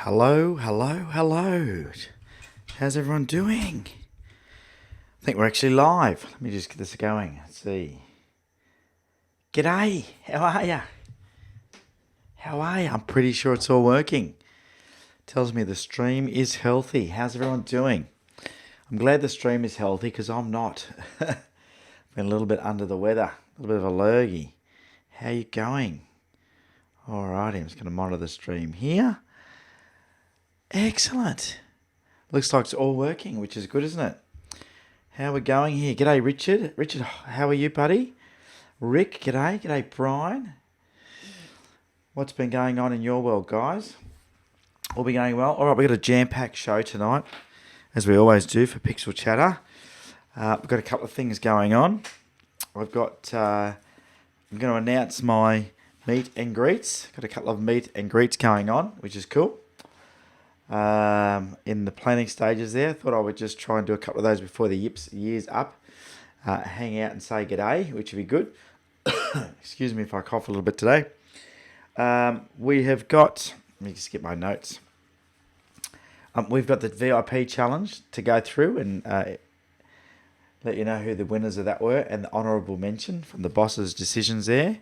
Hello, hello, hello. How's everyone doing? I think we're actually live. Let me just get this going. Let's see. G'day. How are ya? How are ya? I'm pretty sure it's all working. Tells me the stream is healthy. How's everyone doing? I'm glad the stream is healthy because I'm not. Been a little bit under the weather. A little bit of a lurgy. How you going? Alrighty, I'm just going to monitor the stream here. Excellent. Looks like it's all working, which is good, isn't it? How are we going here? G'day, Richard. Richard, how are you, buddy? Rick, g'day. G'day, Brian. What's been going on in your world, guys? All be going well? All right, we've got a jam-packed show tonight, as we always do for Pixel Chatter. We've got a couple of things going on. I'm going to announce my meet and greets. Got a couple of meet and greets going on, which is cool. In the planning stages there. Thought I would just try and do a couple of those before the year's up. Hang out and say g'day, which would be good. Excuse me if I cough a little bit today. We have got, let me just get my notes. We've got the VIP challenge to go through and let you know who the winners of that were and the honourable mention from the boss's decisions there.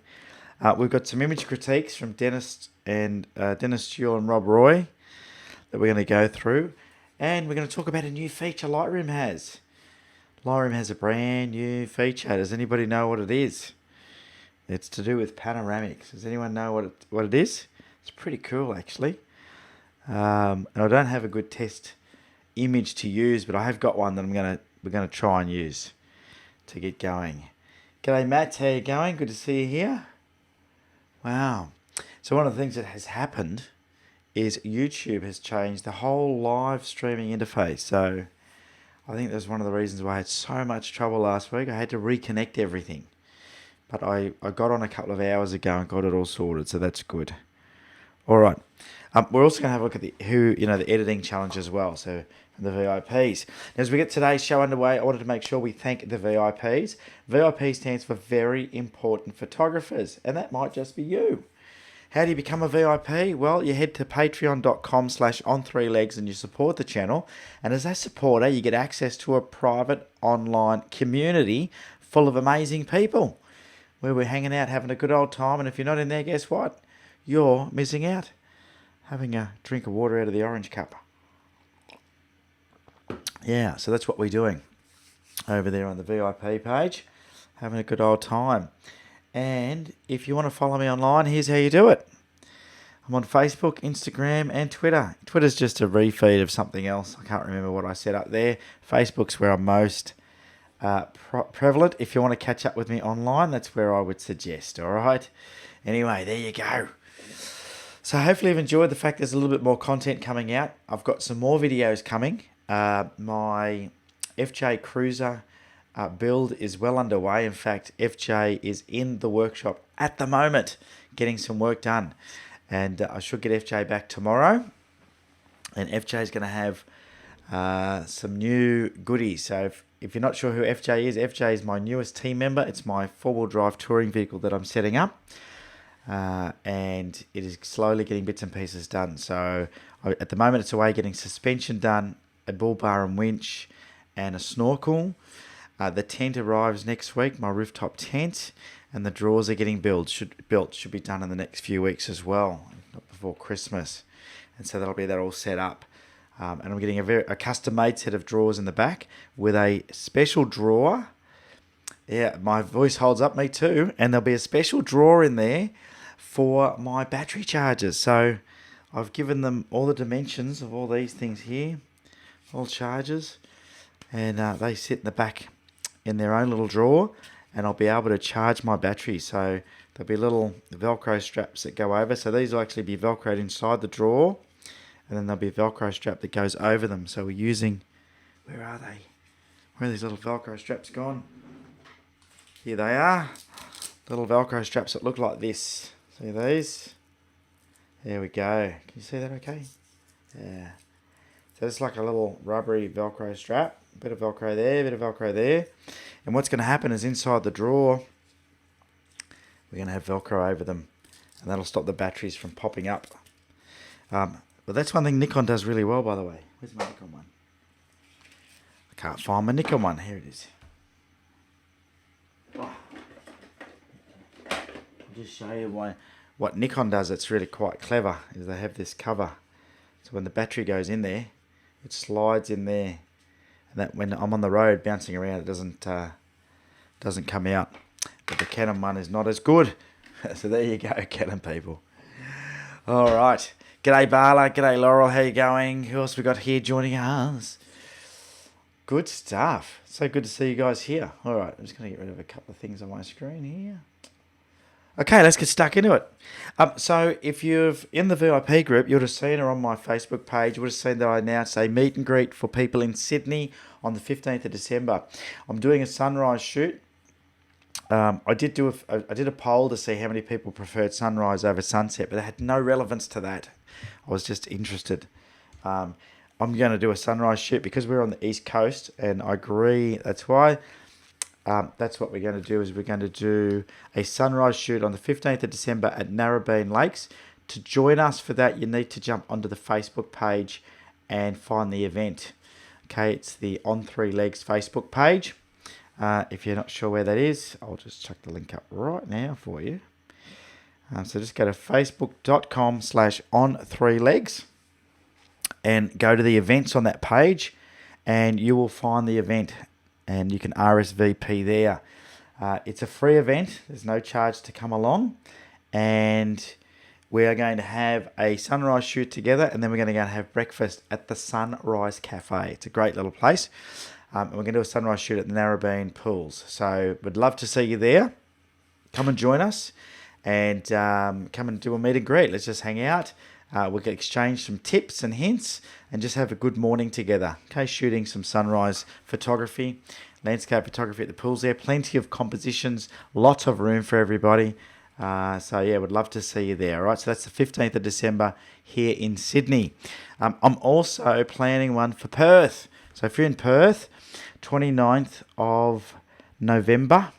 We've got some image critiques from Dennis Stewart and Rob Roy that we're going to go through, and we're going to talk about a new feature Lightroom has. Lightroom has a brand new feature. Does anybody know what it is? It's to do with panoramics. Does anyone know what it is? It's pretty cool, actually. And I don't have a good test image to use, but I have got one that we're going to try and use to get going. G'day, Matt. How you going? Good to see you here. Wow. So one of the things that has happened is YouTube has changed the whole live streaming interface. So I think that's one of the reasons why I had so much trouble last week. I had to reconnect everything. But I got on a couple of hours ago and got it all sorted, so that's good. All right. We're also going to have a look at the editing challenge as well, so the VIPs. As we get today's show underway, I wanted to make sure we thank the VIPs. VIP stands for Very Important Photographers, and that might just be you. How do you become a VIP? Well, you head to patreon.com/on3legs and you support the channel. And as a supporter, you get access to a private online community full of amazing people where we're hanging out, having a good old time. And if you're not in there, guess what? You're missing out. Having a drink of water out of the orange cup. Yeah, so that's what we're doing over there on the VIP page. Having a good old time. And if you want to follow me online, here's how you do it. I'm on Facebook, Instagram, and Twitter. Twitter's just a refeed of something else. I can't remember what I set up there. Facebook's where I'm most prevalent. If you want to catch up with me online, that's where I would suggest, all right? Anyway, there you go. So hopefully you've enjoyed the fact there's a little bit more content coming out. I've got some more videos coming. My FJ Cruiser build is well underway. In fact, FJ is in the workshop at the moment getting some work done. And I should get FJ back tomorrow. And FJ is going to have some new goodies. So if you're not sure who FJ is my newest team member. It's my four-wheel drive touring vehicle that I'm setting up. And it is slowly getting bits and pieces done. So at the moment it's away getting suspension done, a bull bar and winch, and a snorkel. The tent arrives next week, my rooftop tent, and the drawers are getting built. Should be done in the next few weeks as well, not before Christmas. And so that'll be that all set up. And I'm getting a custom-made set of drawers in the back with a special drawer. Yeah, my voice holds up, me too. And there'll be a special drawer in there for my battery chargers. So I've given them all the dimensions of all these things here, all chargers, and they sit in the back in their own little drawer, and I'll be able to charge my battery. So there'll be little Velcro straps that go over. So these will actually be Velcroed inside the drawer, and then there'll be a Velcro strap that goes over them. So we're using, where are they? Where are these little Velcro straps gone? Here they are. Little Velcro straps that look like this. See these? There we go. Can you see that okay? Yeah. So it's like a little rubbery Velcro strap. Bit of Velcro there, bit of Velcro there. And what's going to happen is inside the drawer, we're going to have Velcro over them. And that'll stop the batteries from popping up. Well, that's one thing Nikon does really well, by the way. Where's my Nikon one? I can't find my Nikon one. Here it is. Oh. I'll just show you what Nikon does. It's really quite clever. Is they have this cover, so when the battery goes in there, it slides in there, and that when I'm on the road bouncing around, it doesn't come out. But the Canon one is not as good. So there you go, Canon people. All right. G'day Barla, g'day Laurel, how you going? Who else we got here joining us? Good stuff. So good to see you guys here. All right, I'm just going to get rid of a couple of things on my screen here. Okay, let's get stuck into it. So if you've in the VIP group, you would have seen her on my Facebook page. You would have seen that I announced a meet and greet for people in Sydney on the 15th of December. I'm doing a sunrise shoot. I did a poll to see how many people preferred sunrise over sunset, but it had no relevance to that. I was just interested. I'm going to do a sunrise shoot because we're on the East Coast, and I agree. That's why. That's what we're going to do. Is we're going to do a sunrise shoot on the 15th of December at Narrabeen Lakes. To join us for that, you need to jump onto the Facebook page and find the event. Okay, it's the On Three Legs Facebook page. If you're not sure where that is, I'll just chuck the link up right now for you. So just go to facebook.com/on3legs and go to the events on that page, and you will find the event, and you can RSVP there. It's a free event. There's no charge to come along, and we are going to have a sunrise shoot together, and then we're going to go and have breakfast at the Sunrise Cafe. It's a great little place. And we're going to do a sunrise shoot at the Narrabeen Pools. So we'd love to see you there. Come and join us, and come and do a meet and greet. Let's just hang out. We can exchange some tips and hints and just have a good morning together. Okay, shooting some sunrise photography, landscape photography at the pools there. Plenty of compositions, lots of room for everybody. So yeah, would love to see you there. All right, so that's the 15th of December here in Sydney. I'm also planning one for Perth. So if you're in Perth, 29th of November,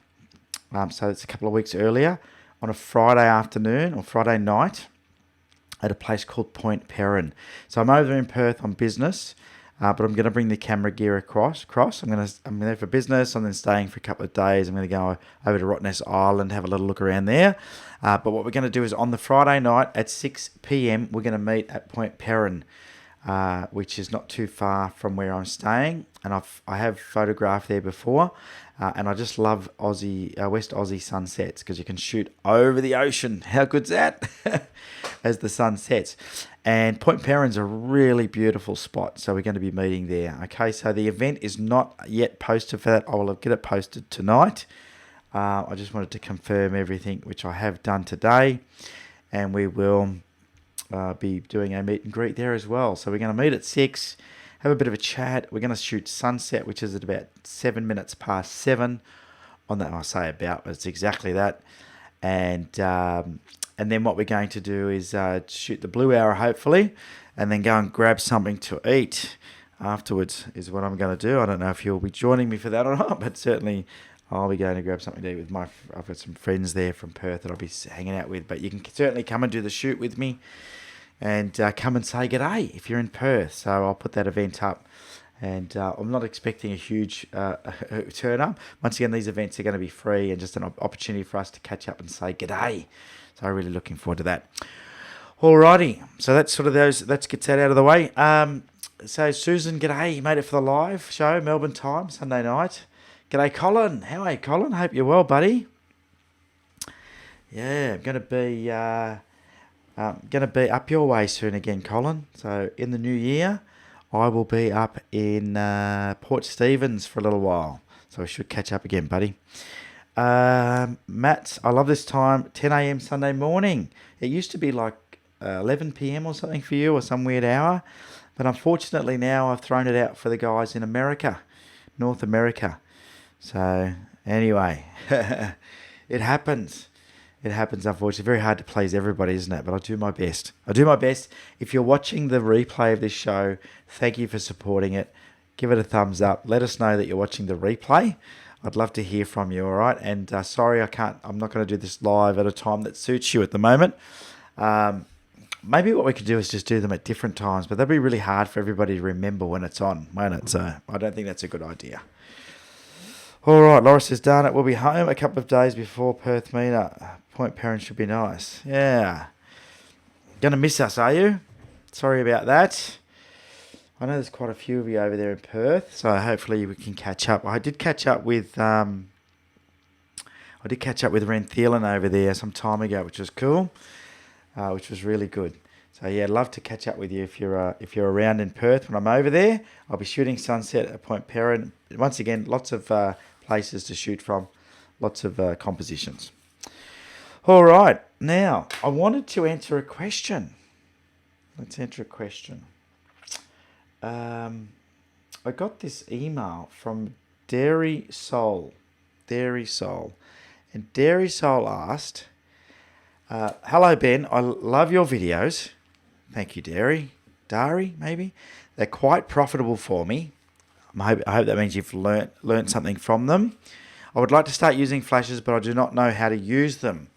so it's a couple of weeks earlier, on a Friday afternoon or Friday night at a place called Point Perrin. So I'm over in Perth on business, but I'm going to bring the camera gear across. I'm there for business. I'm then staying for a couple of days. I'm going to go over to Rottnest Island, have a little look around there. But what we're going to do is on the Friday night at 6 p.m, we're going to meet at Point Perrin, which is not too far from where I'm staying, and I have photographed there before, and I just love West Aussie sunsets because you can shoot over the ocean. How good's that? As the sun sets. And Point Perrin's a really beautiful spot, so we're going to be meeting there. Okay, so the event is not yet posted for that. I will get it posted tonight. I just wanted to confirm everything, which I have done today, and we will be doing a meet and greet there as well. So we're going to meet at 6, have a bit of a chat. We're going to shoot sunset, which is at about 7 minutes past 7 on that. I say about, but it's exactly that. And then what we're going to do is shoot the blue hour, hopefully, and then go and grab something to eat afterwards is what I'm going to do. I don't know if you'll be joining me for that or not, but certainly I'll be going to grab something to eat with I've got some friends there from Perth that I'll be hanging out with. But you can certainly come and do the shoot with me, and come and say g'day if you're in Perth. So I'll put that event up, and I'm not expecting a huge turn up. Once again, these events are going to be free and just an opportunity for us to catch up and say g'day. So I'm really looking forward to that. Alrighty, so that's sort of those. Let's get that out of the way. So Susan, g'day, you made it for the live show, Melbourne time, Sunday night. G'day, Colin. How are you, Colin? Hope you're well, buddy. Yeah, I'm going to be up your way soon again, Colin. So in the new year, I will be up in Port Stephens for a little while. So we should catch up again, buddy. Matt, I love this time, 10 a.m. Sunday morning. It used to be like 11 p.m. or something for you, or some weird hour. But unfortunately now I've thrown it out for the guys in America, North America. So anyway, it happens. It happens, unfortunately. Very hard to please everybody, isn't it? But I do my best. If you're watching the replay of this show, thank you for supporting it. Give it a thumbs up. Let us know that you're watching the replay. I'd love to hear from you, all right? And sorry, I'm not going to do this live at a time that suits you at the moment. maybe what we could do is just do them at different times, but that'd be really hard for everybody to remember when it's on, won't it? So I don't think that's a good idea. All right, Laura says, darn it, we'll be home a couple of days before Perth meetup. Point Parent should be nice. Yeah. Gonna miss us, are you? Sorry about that. I know there's quite a few of you over there in Perth, so hopefully we can catch up. I did catch up with Ren Thielen over there some time ago, which was cool, which was really good. So yeah, I'd love to catch up with you if you're around in Perth when I'm over there. I'll be shooting sunset at Point Parent. Once again, lots of places to shoot from, lots of compositions. All right, now I wanted to answer a question. Let's answer a question. I got this email from Dairy Soul. And Dairy Soul asked, hello, Ben. I love your videos. Thank you, Dari, maybe. They're quite profitable for me. I hope that means you've learnt something from them. I would like to start using flashes, but I do not know how to use them.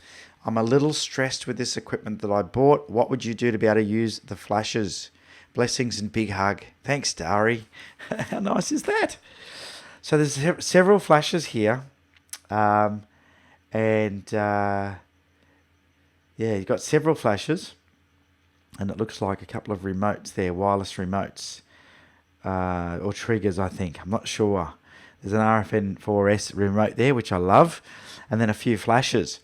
I'm a little stressed with this equipment that I bought. What would you do to be able to use the flashes? Blessings and big hug. Thanks, Dari. How nice is that? So there's several flashes here. Yeah, you've got several flashes. And it looks like a couple of remotes there, wireless remotes. Or triggers, I think. I'm not sure. There's an RFN4S remote there, which I love. And then a few flashes.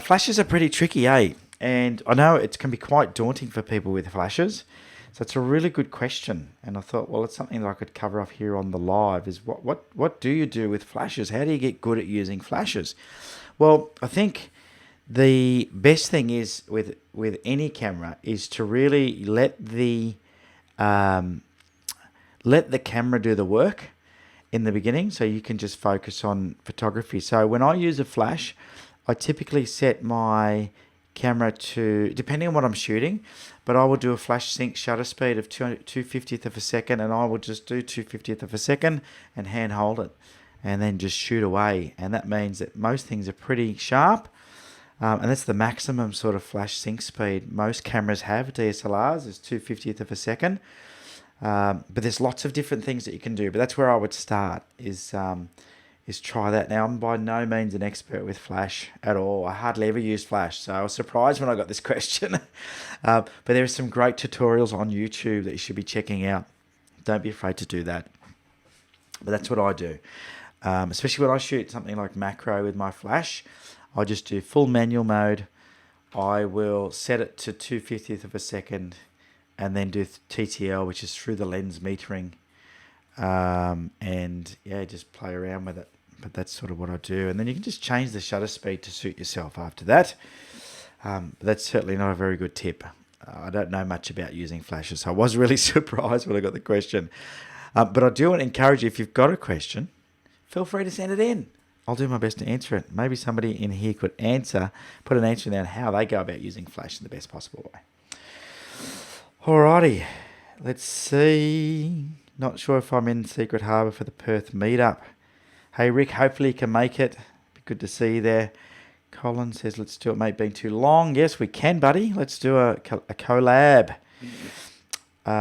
Flashes are pretty tricky, eh? And I know it can be quite daunting for people with flashes. So it's a really good question. And I thought, well, it's something that I could cover off here on the live is what do you do with flashes? How do you get good at using flashes? Well, I think the best thing is with any camera is to really let the camera do the work in the beginning, so you can just focus on photography. So when I use a flash, I typically set my camera to, depending on what I'm shooting, but I will do a flash sync shutter speed of 2/50th of a second, and I will just do 2/50th of a second and hand hold it and then just shoot away. And that means that most things are pretty sharp. And that's the maximum sort of flash sync speed most cameras have. DSLRs is 2/50th of a second. But there's lots of different things that you can do. But that's where I would start is try that. Now, I'm by no means an expert with flash at all. I hardly ever use flash. So I was surprised when I got this question. But there are some great tutorials on YouTube that you should be checking out. Don't be afraid to do that. But that's what I do. Especially when I shoot something like macro with my flash. I just do full manual mode. I will set it to 2/50th of a second and then do TTL, which is through the lens metering. And yeah, just play around with it. But that's sort of what I do. And then you can just change the shutter speed to suit yourself after that. But that's certainly not a very good tip. I don't know much about using flashes, so I was really surprised when I got the question. But I do want to encourage you, if you've got a question, feel free to send it in. I'll do my best to answer it. Maybe somebody in here could put an answer down how they go about using flash in the best possible way. Alrighty, let's see. Not sure if I'm in Secret Harbour for the Perth meetup. Hey Rick, hopefully you can make it. Be good to see you there. Colin says, let's do it, mate, being too long. Yes, we can, buddy. Let's do a collab.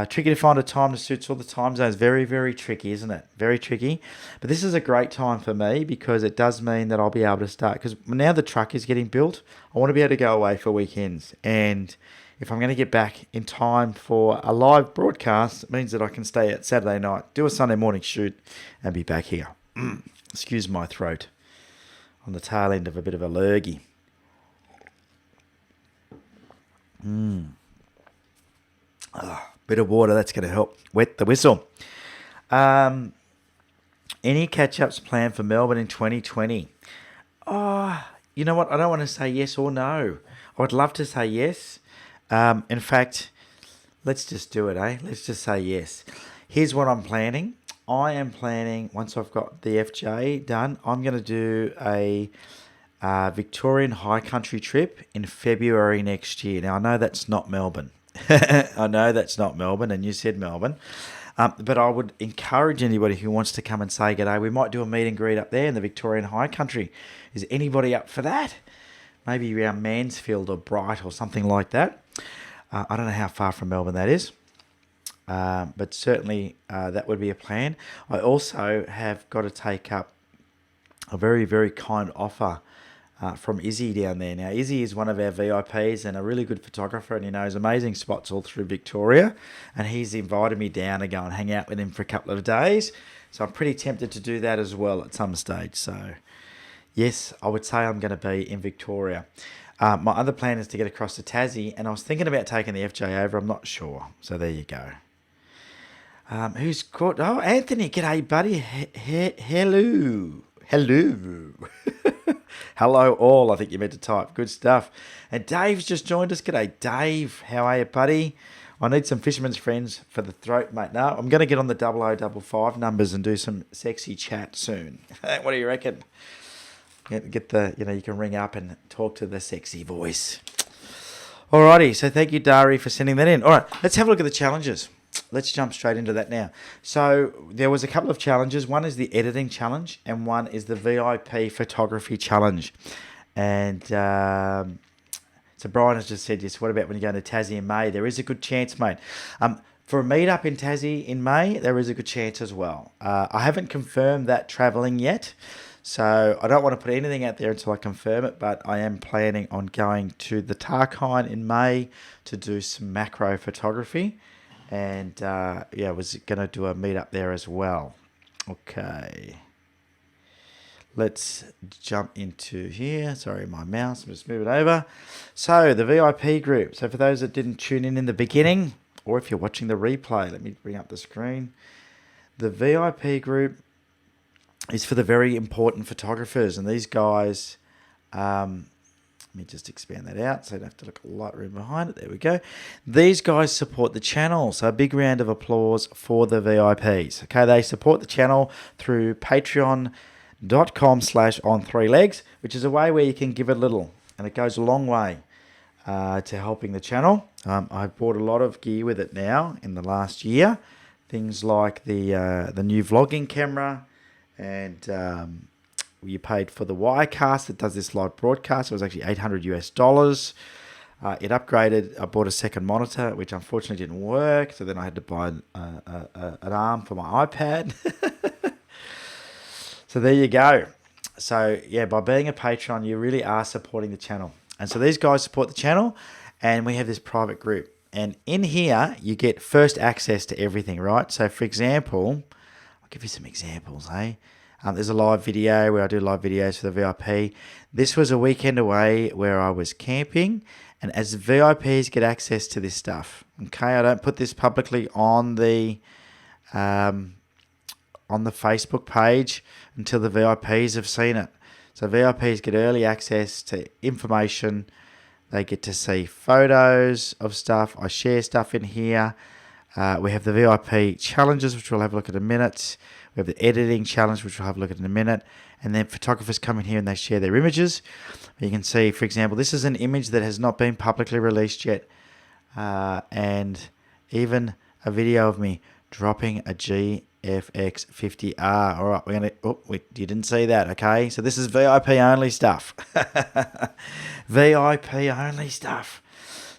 Tricky to find a time that suits all the time zones. Very, very tricky, isn't it? Very tricky. But this is a great time for me because it does mean that I'll be able to start. Because now the truck is getting built, I want to be able to go away for weekends. And if I'm going to get back in time for a live broadcast, it means that I can stay at Saturday night, do a Sunday morning shoot, and be back here. Excuse my throat. On the tail end of a bit of a lurgy. Bit of water, that's going to help wet the whistle. Any catch-ups planned for Melbourne in 2020? You know what? I don't want to say yes or no. I would love to say yes. In fact, let's just do it, eh? Let's just say yes. Here's what I'm planning. I am planning, once I've got the FJ done, I'm going to do a Victorian high country trip in February next year. Now, I know that's not Melbourne. I know that's not Melbourne, and you said Melbourne. But I would encourage anybody who wants to come and say g'day. We might do a meet and greet up there in the Victorian high country. Is anybody up for that? Maybe around Mansfield or Bright or something like that. I don't know how far from Melbourne that is. But certainly that would be a plan. I also have got to take up a very, very kind offer from Izzy down there. Now, Izzy is one of our VIPs and a really good photographer, and he knows amazing spots all through Victoria. And he's invited me down to go and hang out with him for a couple of days. So I'm pretty tempted to do that as well at some stage. So, yes, I would say I'm going to be in Victoria. My other plan is to get across to Tassie, and I was thinking about taking the FJ over. I'm not sure. So there you go. Who's caught? Oh, Anthony. G'day, buddy. Hello. Hello. Hello, all. I think you meant to type. Good stuff. And Dave's just joined us. G'day, Dave. How are you, buddy? I need some fisherman's friends for the throat, mate. No, I'm going to get on the 0055 numbers and do some sexy chat soon. What do you reckon? Get the, you can ring up and talk to the sexy voice. Alrighty. So thank you, Dari, for sending that in. All right. Let's have a look at the challenges. Let's jump straight into that now. So there was a couple of challenges. One is the editing challenge, and one is the VIP photography challenge. And so Brian has just said, yes, what about when you're going to Tassie in May? There is a good chance, mate. For a meetup in Tassie in May, there is a good chance as well. I haven't confirmed that travelling yet, so I don't want to put anything out there until I confirm it, but I am planning on going to the Tarkine in May to do some macro photography. And, was going to do a meetup there as well. Okay. Let's jump into here. Sorry, my mouse. I'll just move it over. So, the VIP group. So, for those that didn't tune in the beginning, or if you're watching the replay, let me bring up the screen. The VIP group is for the very important photographers. And these guys... let me just expand that out so you don't have to look at Lightroom behind it. There we go. These guys support the channel. So a big round of applause for the VIPs. Okay, they support the channel through patreon.com/on3legs, which is a way where you can give a little. And it goes a long way to helping the channel. I've bought a lot of gear with it now in the last year. Things like the new vlogging camera and... you paid for the Wirecast that does this live broadcast. It was actually $800 US. It upgraded. I bought a second monitor, which unfortunately didn't work. So then I had to buy an arm for my iPad. So there you go. So yeah, by being a Patreon, you really are supporting the channel. And so these guys support the channel, and we have this private group. And in here, you get first access to everything, right? So for example, I'll give you some examples, hey? There's a live video where I do live videos for the VIP. This was a weekend away where I was camping, and as VIPs get access to this stuff. Okay, I don't put this publicly on the Facebook page until the VIPs have seen it. So VIPs get early access to information. They get to see photos of stuff. I share stuff in here. We have the VIP challenges, which we'll have a look at in a minute. We have the editing challenge, which we'll have a look at in a minute. And then photographers come in here and they share their images. You can see, for example, this is an image that has not been publicly released yet. And even a video of me dropping a GFX50R. All right, we're going to... Oh, you didn't see that, okay? So this is VIP only stuff. VIP only stuff.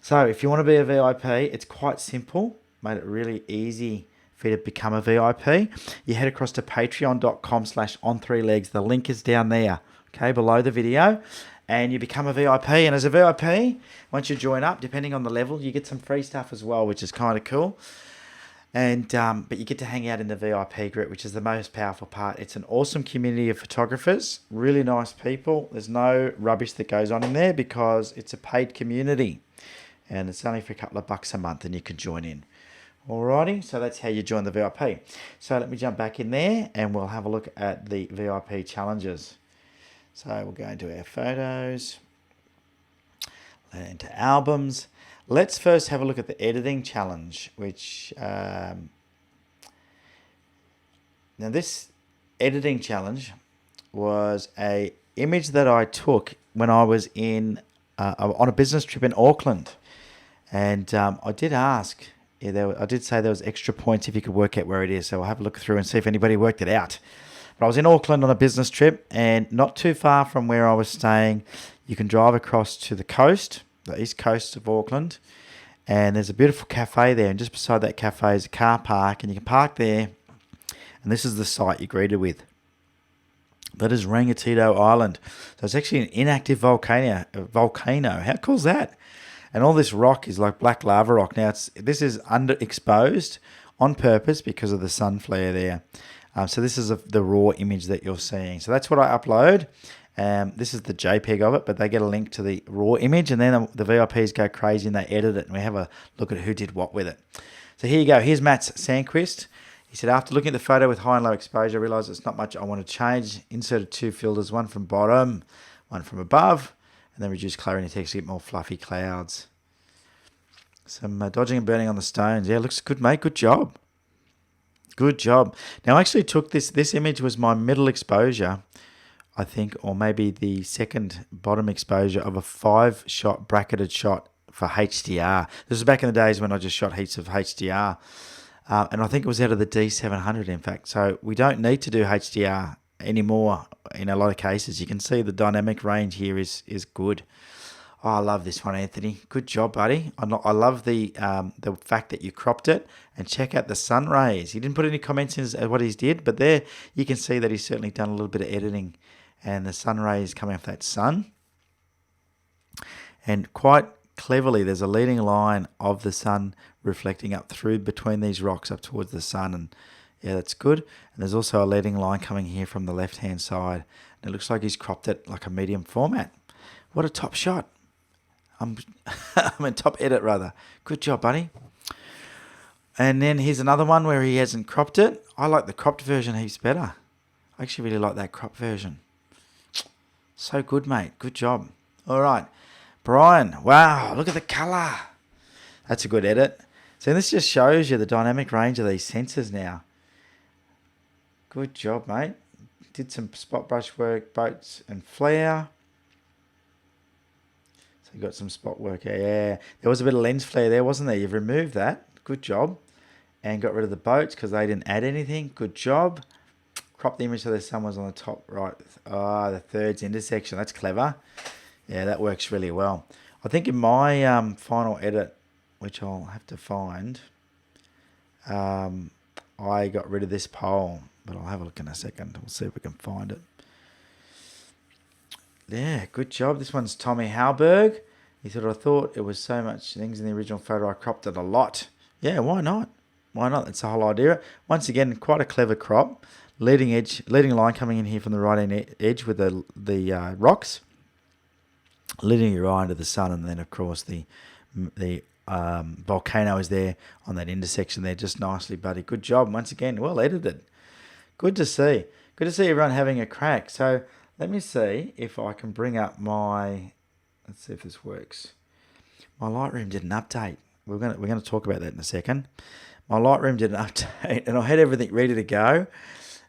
So if you want to be a VIP, it's quite simple. Made it really easy for you to become a VIP. You head across to patreon.com/on3legs. The link is down there, okay, below the video. And you become a VIP. And as a VIP, once you join up, depending on the level, you get some free stuff as well, which is kind of cool. And but you get to hang out in the VIP group, which is the most powerful part. It's an awesome community of photographers, really nice people. There's no rubbish that goes on in there because it's a paid community. And it's only for a couple of bucks a month and you can join in. Alrighty, so that's how you join the VIP. So let me jump back in there and we'll have a look at the VIP challenges. So we'll go into our photos, into albums. Let's first have a look at the editing challenge, which, now this editing challenge was a image that I took when I was in on a business trip in Auckland. And I did ask, I did say there was extra points if you could work out where it is. So I'll have a look through and see if anybody worked it out. But I was in Auckland on a business trip, and not too far from where I was staying, you can drive across to the coast, the east coast of Auckland, And there's a beautiful cafe there, and just beside that cafe is a car park, and you can park there. And this is the site you're greeted with. That is Rangatito Island. So it's actually an inactive volcano. How cool is that? And all this rock is like black lava rock. Now, this is underexposed on purpose because of the sun flare there. So this is the raw image that you're seeing. So that's what I upload. This is the JPEG of it, but they get a link to the raw image, and then the VIPs go crazy and they edit it, and we have a look at who did what with it. So here you go. Here's Matt's Sandquist. He said, after looking at the photo with high and low exposure, I realised it's not much I want to change. Inserted 2 filters, one from bottom, one from above, and then reduce clarity text to get more fluffy clouds. Some dodging and burning on the stones. Yeah, looks good, mate. Good job. Good job. Now, I actually took this image was my middle exposure, I think, or maybe the second bottom exposure of a 5-shot bracketed shot for HDR. This was back in the days when I just shot heaps of HDR. And I think it was out of the D700, in fact. So we don't need to do HDR anymore in a lot of cases. You can see the dynamic range here is good. Oh, I love this one, Anthony. Good job, buddy. I love the fact that you cropped it. And check out the sun rays. He didn't put any comments in as what he did, but there you can see that he's certainly done a little bit of editing. And the sun rays coming off that sun. And quite cleverly, there's a leading line of the sun reflecting up through between these rocks up towards the sun, and yeah, that's good. And there's also a leading line coming here from the left hand side, and it looks like he's cropped it like a medium format. What a top shot. I'm in top edit rather. Good job, buddy. And then here's another one where he hasn't cropped it. I like the cropped version heaps better. I actually really like that cropped version. So good, mate. Good job. All right. Brian, wow, look at the colour. That's a good edit. So this just shows you the dynamic range of these sensors now. Good job, mate. Did some spot brush work, boats and flare. So you got some spot work. Yeah, there was a bit of lens flare there, wasn't there? You've removed that. Good job. And got rid of the boats because they didn't add anything. Good job. Crop the image so the sun was on the top right. Ah, the thirds intersection. That's clever. Yeah, that works really well. I think in my final edit, which I'll have to find, I got rid of this pole, but I'll have a look in a second. We'll see if we can find it. Yeah, good job. This one's Tommy Halberg. He said, I thought it was so much things in the original photo, I cropped it a lot. Yeah, why not? Why not? That's the whole idea. Once again, quite a clever crop. Leading line coming in here from the right edge with the rocks. Leading your eye into the sun, and then of course the volcano is there on that intersection there, just nicely, buddy. Good job once again. Well edited. Good to see. Good to see everyone having a crack. So let me see if I can bring up my. Let's see if this works. My Lightroom did an update. We're gonna talk about that in a second. My Lightroom did an update, and I had everything ready to go,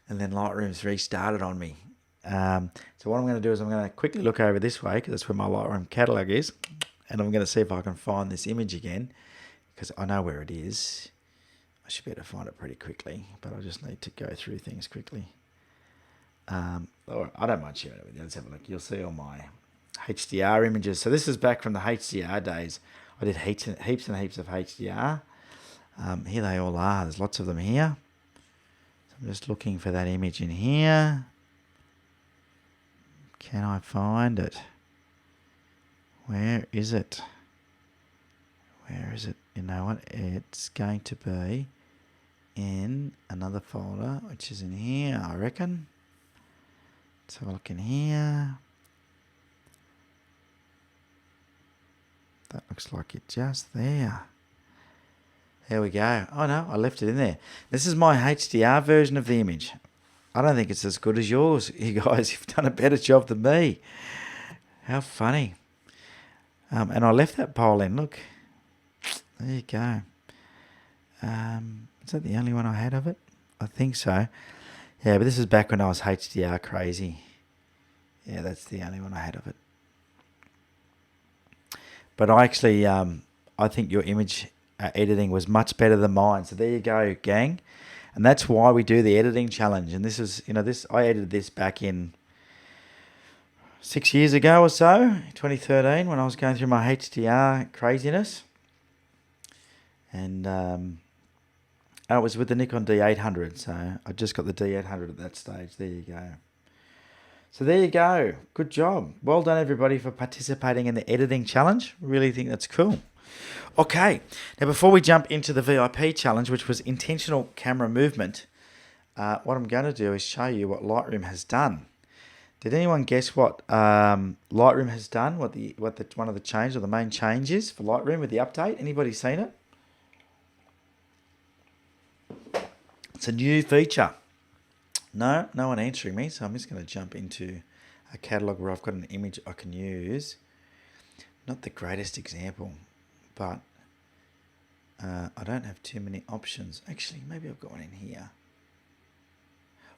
and then Lightroom's restarted on me. So what I'm going to do is I'm going to quickly look over this way because that's where my Lightroom catalog is, and I'm going to see if I can find this image again because I know where it is. I should be able to find it pretty quickly, but I just need to go through things quickly. Or I don't mind sharing it with you. Let's have a look. You'll see all my HDR images. So this is back from the HDR days. I did heaps and heaps of HDR. Here they all are. There's lots of them here. So I'm just looking for that image in here. Can I find it? Where is it? Where is it? You know what? It's going to be in another folder, which is in here, I reckon. Let's have a look in here. That looks like it's just there. There we go. Oh no, I left it in there. This is my HDR version of the image. I don't think it's as good as yours. You guys, you've done a better job than me. How funny. And I left that pole in. Look. There you go. Is that the only one I had of it? I think so. Yeah, but this is back when I was HDR crazy. Yeah, that's the only one I had of it. But I actually, I think your image editing was much better than mine. So there you go, gang. And that's why we do the editing challenge. And this is, I edited this back in 6 years ago or so, 2013, when I was going through my HDR craziness. And it was with the Nikon D800, so I just got the D800 at that stage. There you go. So there you go. Good job. Well done, everybody, for participating in the editing challenge. Really think that's cool. Okay, now before we jump into the VIP challenge, which was intentional camera movement, what I'm going to do is show you what Lightroom has done. Did anyone guess what Lightroom has done? What one of the changes or the main changes for Lightroom with the update? Anybody seen it? It's a new feature. No one answering me, so I'm just going to jump into a catalog where I've got an image I can use. Not the greatest example, but I don't have too many options. Actually, maybe I've got one in here.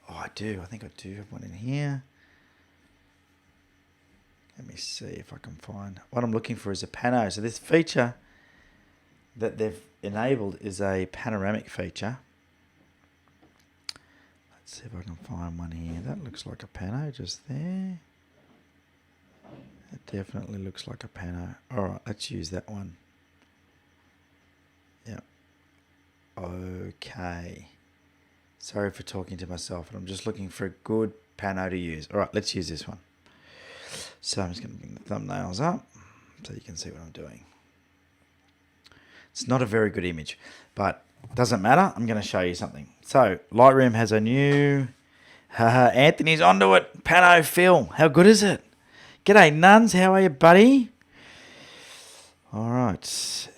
Oh, I do. I think I do have one in here. Let me see if I can find. What I'm looking for is a pano. So this feature that they've enabled is a panoramic feature. Let's see if I can find one here. That looks like a pano just there. It definitely looks like a pano. All right, let's use that one. Yep. Okay. Sorry for talking to myself, but I'm just looking for a good pano to use. All right, let's use this one. So I'm just going to bring the thumbnails up so you can see what I'm doing. It's not a very good image, but it doesn't matter. I'm going to show you something. So Lightroom has a new... Anthony's onto it. Pano fill. How good is it? G'day, Nuns. How are you, buddy? All right.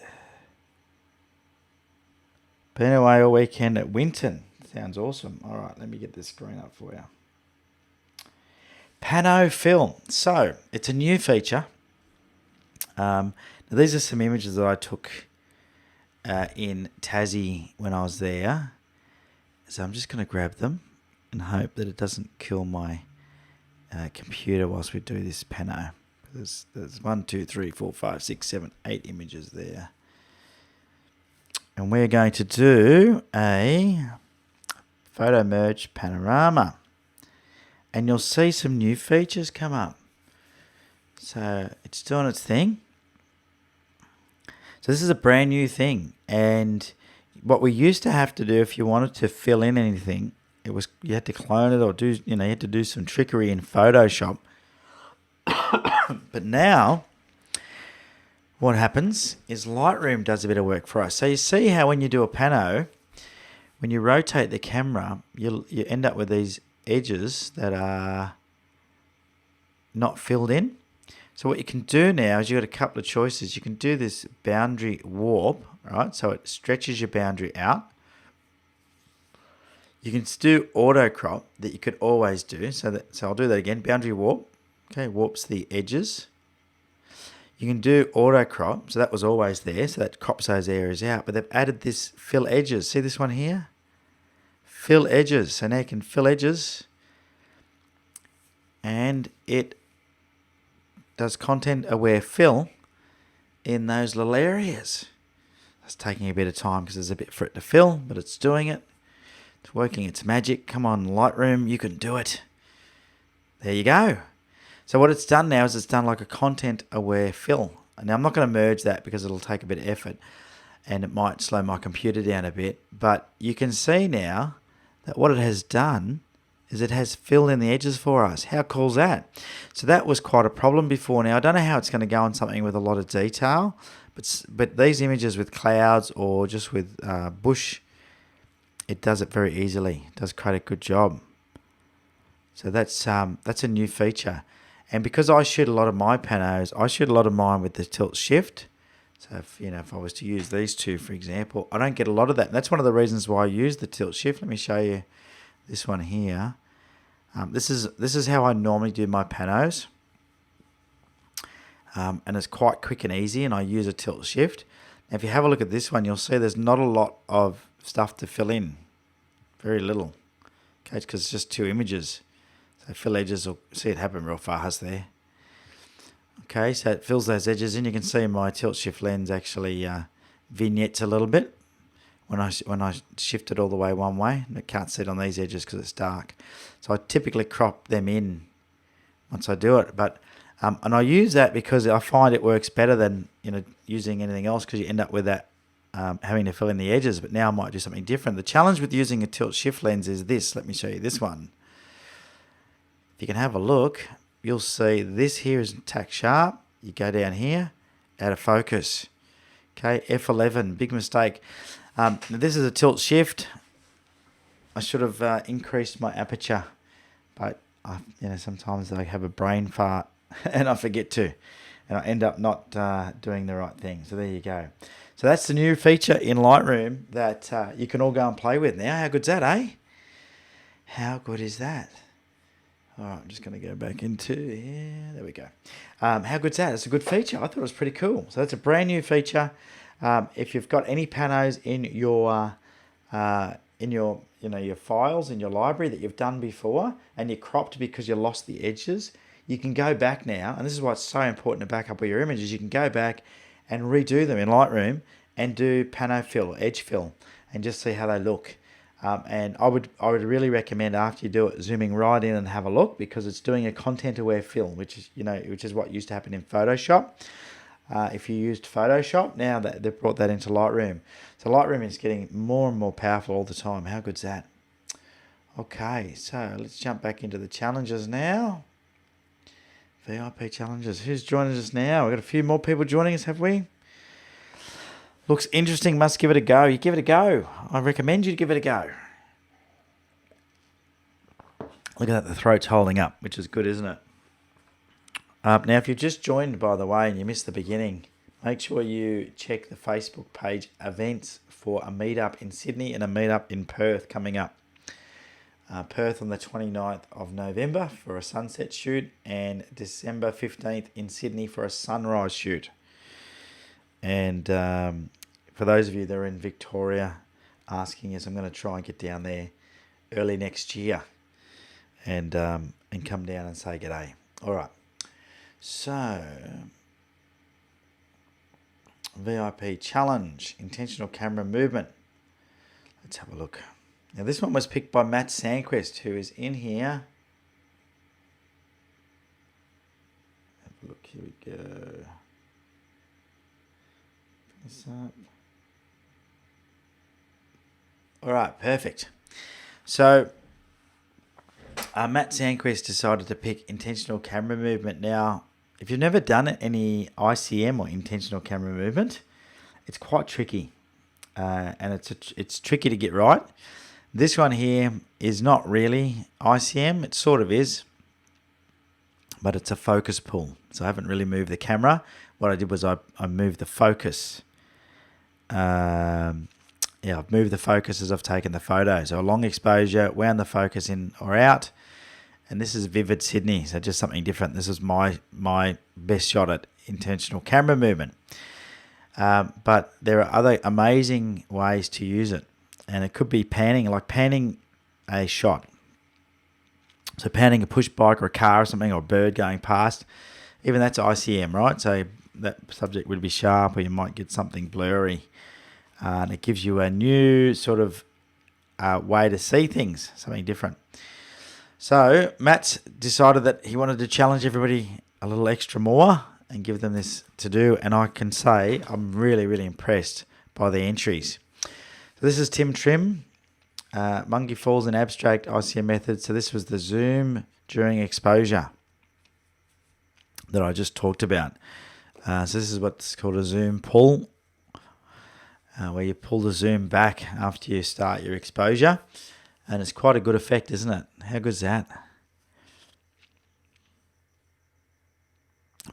Been away all weekend at Winton. Sounds awesome. All right, let me get this screen up for you. Pano fill. So it's a new feature. Now these are some images that I took in Tassie when I was there. So I'm just going to grab them and hope that it doesn't kill my computer whilst we do this pano. There's 1, 2, 3, 4, 5, 6, 7, 8 images there. And we're going to do a photo merge panorama. And you'll see some new features come up. So it's doing its thing. So this is a brand new thing. And what we used to have to do if you wanted to fill in anything, it was you had to clone it or do, you had to do some trickery in Photoshop. But now what happens is Lightroom does a bit of work for us. So you see how when you do a pano, when you rotate the camera, you end up with these edges that are not filled in. So what you can do now is you've got a couple of choices. You can do this boundary warp, right? So it stretches your boundary out. You can do auto crop that you could always do. So I'll do that again. Boundary warp. Okay, warps the edges. You can do auto crop. So that was always there. So that crops those areas out. But they've added this fill edges. See this one here? Fill edges. So now you can fill edges. And it does content aware fill in those little areas. It's taking a bit of time because there's a bit for it to fill, but it's doing it. It's working its magic. Come on, Lightroom, you can do it. There you go. So what it's done now is it's done like a content aware fill. Now I'm not going to merge that because it'll take a bit of effort and it might slow my computer down a bit. But you can see now that what it has done is it has filled in the edges for us. How cool is that? So that was quite a problem before. Now I don't know how it's going to go on something with a lot of detail, but these images with clouds or just with bush, it does it very easily. It does quite a good job. So that's a new feature. And because I shoot a lot of my panos, I shoot a lot of mine with the tilt shift. So if I was to use these two, for example, I don't get a lot of that. And that's one of the reasons why I use the tilt shift. Let me show you this one here. This is how I normally do my panos. And it's quite quick and easy, and I use a tilt shift. Now, if you have a look at this one, you'll see there's not a lot of stuff to fill in. Very little. Okay, because it's just two images. So fill edges, will see it happen real fast there. Okay, so it fills those edges in. You can see my tilt shift lens actually vignettes a little bit when I shift it all the way one way. And it can't see it on these edges because it's dark. So I typically crop them in once I do it. But and I use that because I find it works better than using anything else because you end up with that having to fill in the edges, but now I might do something different. The challenge with using a tilt shift lens is this. Let me show you this one. If you can have a look, you'll see this here is tack sharp. You go down here, out of focus. Okay, F11, big mistake. This is a tilt shift. I should have increased my aperture, but sometimes I have a brain fart and I forget to, and I end up not doing the right thing. So there you go. So that's the new feature in Lightroom that you can all go and play with now. How good's that, eh? How good is that? All right, I'm just going to go back into here. There we go. How good's that? It's a good feature. I thought it was pretty cool. So that's a brand new feature. If you've got any panos in your your files in your library that you've done before and you cropped because you lost the edges, you can go back now, and this is why it's so important to back up all your images. You can go back and redo them in Lightroom and do pano fill, edge fill, and just see how they look. And I would really recommend after you do it, zooming right in and have a look, because it's doing a content-aware fill, which is what used to happen in Photoshop. If you used Photoshop, now that they've brought that into Lightroom. So Lightroom is getting more and more powerful all the time. How good's that? Okay, so let's jump back into the challenges now. VIP challenges. Who's joining us now? We've got a few more people joining us, have we? Looks interesting. Must give it a go. You give it a go. I recommend you to give it a go. Look at that. The throat's holding up, which is good, isn't it? Now, if you've just joined, by the way, and you missed the beginning, make sure you check the Facebook page events for a meetup in Sydney and a meetup in Perth coming up. Perth on the 29th of November for a sunset shoot, and December 15th in Sydney for a sunrise shoot. And for those of you that are in Victoria asking us, I'm going to try and get down there early next year and come down and say g'day. All right. So, VIP challenge, intentional camera movement. Let's have a look. Now this one was picked by Matt Sandquist, who is in here. Have a look, here we go. Bring this up. All right, perfect. So, Matt Sandquist decided to pick intentional camera movement. Now, if you've never done any ICM or intentional camera movement, it's quite tricky, and it's tricky to get right. This one here is not really ICM. It sort of is, but it's a focus pull. So I haven't really moved the camera. What I did was I moved the focus. I've moved the focus as I've taken the photo. So a long exposure, wound the focus in or out. And this is Vivid Sydney, so just something different. This is my best shot at intentional camera movement. But there are other amazing ways to use it. And it could be panning, like panning a shot. So panning a push bike or a car or something, or a bird going past. Even that's ICM, right? So that subject would be sharp, or you might get something blurry. And it gives you a new sort of way to see things, something different. So Matt's decided that he wanted to challenge everybody a little extra more and give them this to do. And I can say I'm really, really impressed by the entries. So this is Tim Trim, Monkey Falls in Abstract ICM method. So this was the zoom during exposure that I just talked about. So this is what's called a zoom pull, where you pull the zoom back after you start your exposure. And it's quite a good effect, isn't it? How good's that?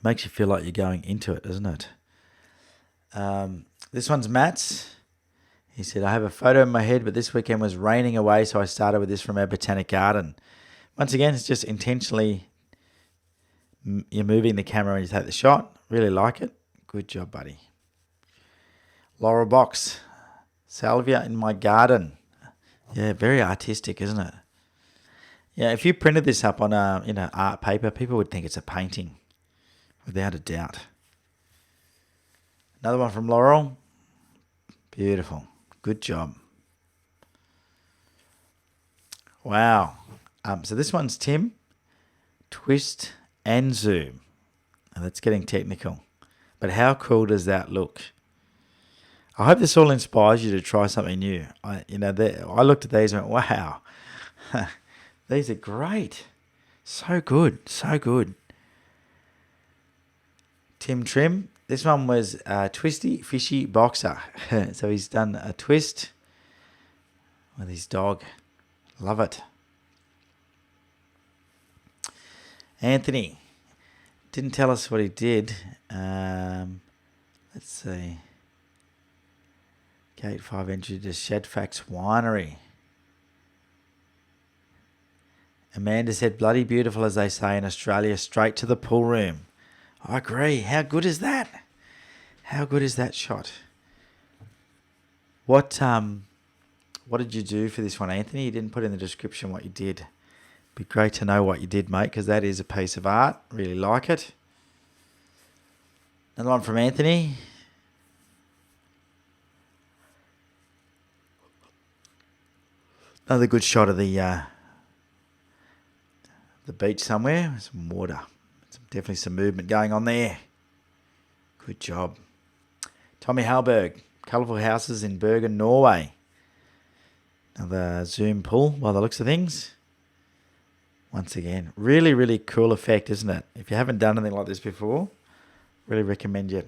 Makes you feel like you're going into it, doesn't it? This one's Matt's. He said, I have a photo in my head, but this weekend was raining away, so I started with this from our botanic garden. Once again, it's just intentionally, you're moving the camera when you take the shot. Really like it. Good job, buddy. Laurel Box. Salvia in my garden. Yeah, very artistic, isn't it? Yeah, if you printed this up on art paper, people would think it's a painting, without a doubt. Another one from Laurel. Beautiful. Good job. Wow. So this one's Tim. Twist and zoom. And that's getting technical. But how cool does that look? I hope this all inspires you to try something new. I looked at these and went, wow, these are great. So good, so good. Tim Trim. This one was Twisty Fishy Boxer. So he's done a twist with his dog. Love it. Anthony. Didn't tell us what he did. Let's see. Gate 5 entry to Shadfax Winery. Amanda said, bloody beautiful, as they say in Australia, straight to the pool room. I agree. How good is that? How good is that shot? What did you do for this one, Anthony? You didn't put in the description what you did. Be great to know what you did, mate, because that is a piece of art. Really like it. Another one from Anthony. Another good shot of the beach somewhere. Some water. Definitely some movement going on there. Good job. Tommy Halberg. Colourful houses in Bergen, Norway. Another zoom pull by the looks of things. Once again, really, really cool effect, isn't it? If you haven't done anything like this before, really recommend you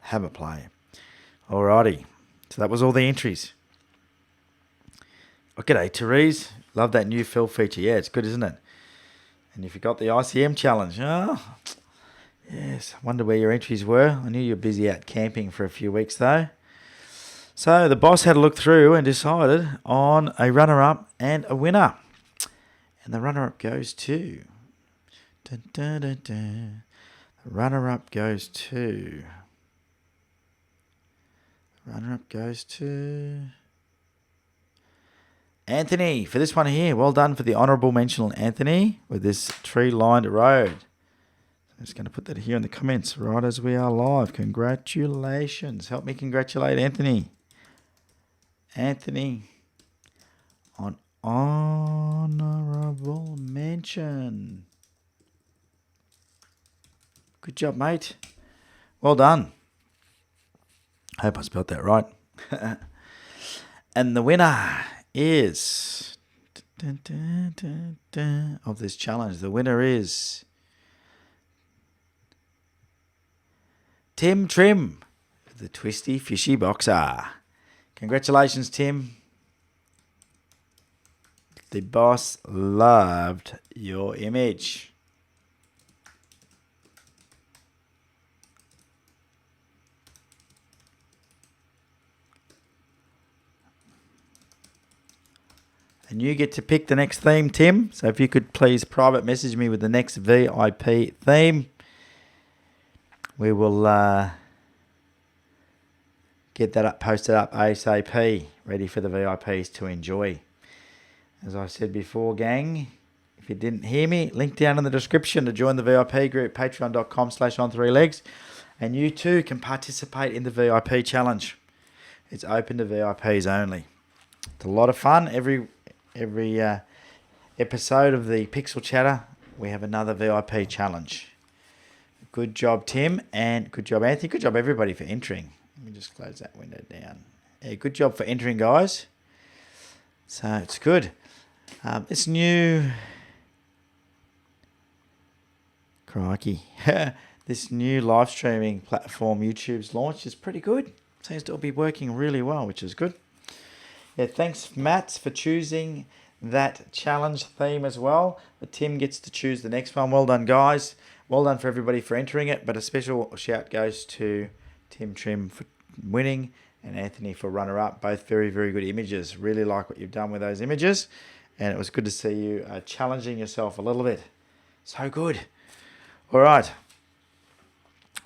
have a play. Alrighty. So that was all the entries. Oh, g'day, Therese. Love that new fill feature. Yeah, it's good, isn't it? And if you got the ICM challenge, yes, I wonder where your entries were. I knew you were busy out camping for a few weeks though. So the boss had a look through and decided on a runner-up and a winner. And the runner-up goes to... Dun, dun, dun, dun. The runner-up goes to... Runner-up goes to... Anthony, for this one here. Well done for the honourable mention, Anthony, with this tree-lined road. I'm just going to put that here in the comments right as we are live. Congratulations. Help me congratulate Anthony. Anthony on honourable mention. Good job, mate. Well done. I hope I spelled that right. And the winner is of this challenge. The winner is Tim Trim, the Twisty Fishy Boxer. Congratulations, Tim. The boss loved your image. And you get to pick the next theme, Tim. So if you could please private message me with the next VIP theme, we will get that up, posted up ASAP, ready for the VIPs to enjoy. As I said before, gang, if you didn't hear me, link down in the description to join the VIP group, patreon.com/on3legs. And you too can participate in the VIP challenge. It's open to VIPs only. It's a lot of fun. Every episode of the Pixel Chatter, we have another VIP challenge. Good job, Tim, and good job, Anthony. Good job, everybody, for entering. Let me just close that window down. Yeah, good job for entering, guys. So it's good. This new... Crikey. This new live streaming platform YouTube's launched is pretty good. Seems to be working really well, which is good. Yeah, thanks, Matt, for choosing that challenge theme as well. But Tim gets to choose the next one. Well done, guys. Well done for everybody for entering it. But a special shout goes to Tim Trim for winning and Anthony for runner-up. Both very, very good images. Really like what you've done with those images. And it was good to see you challenging yourself a little bit. So good. All right.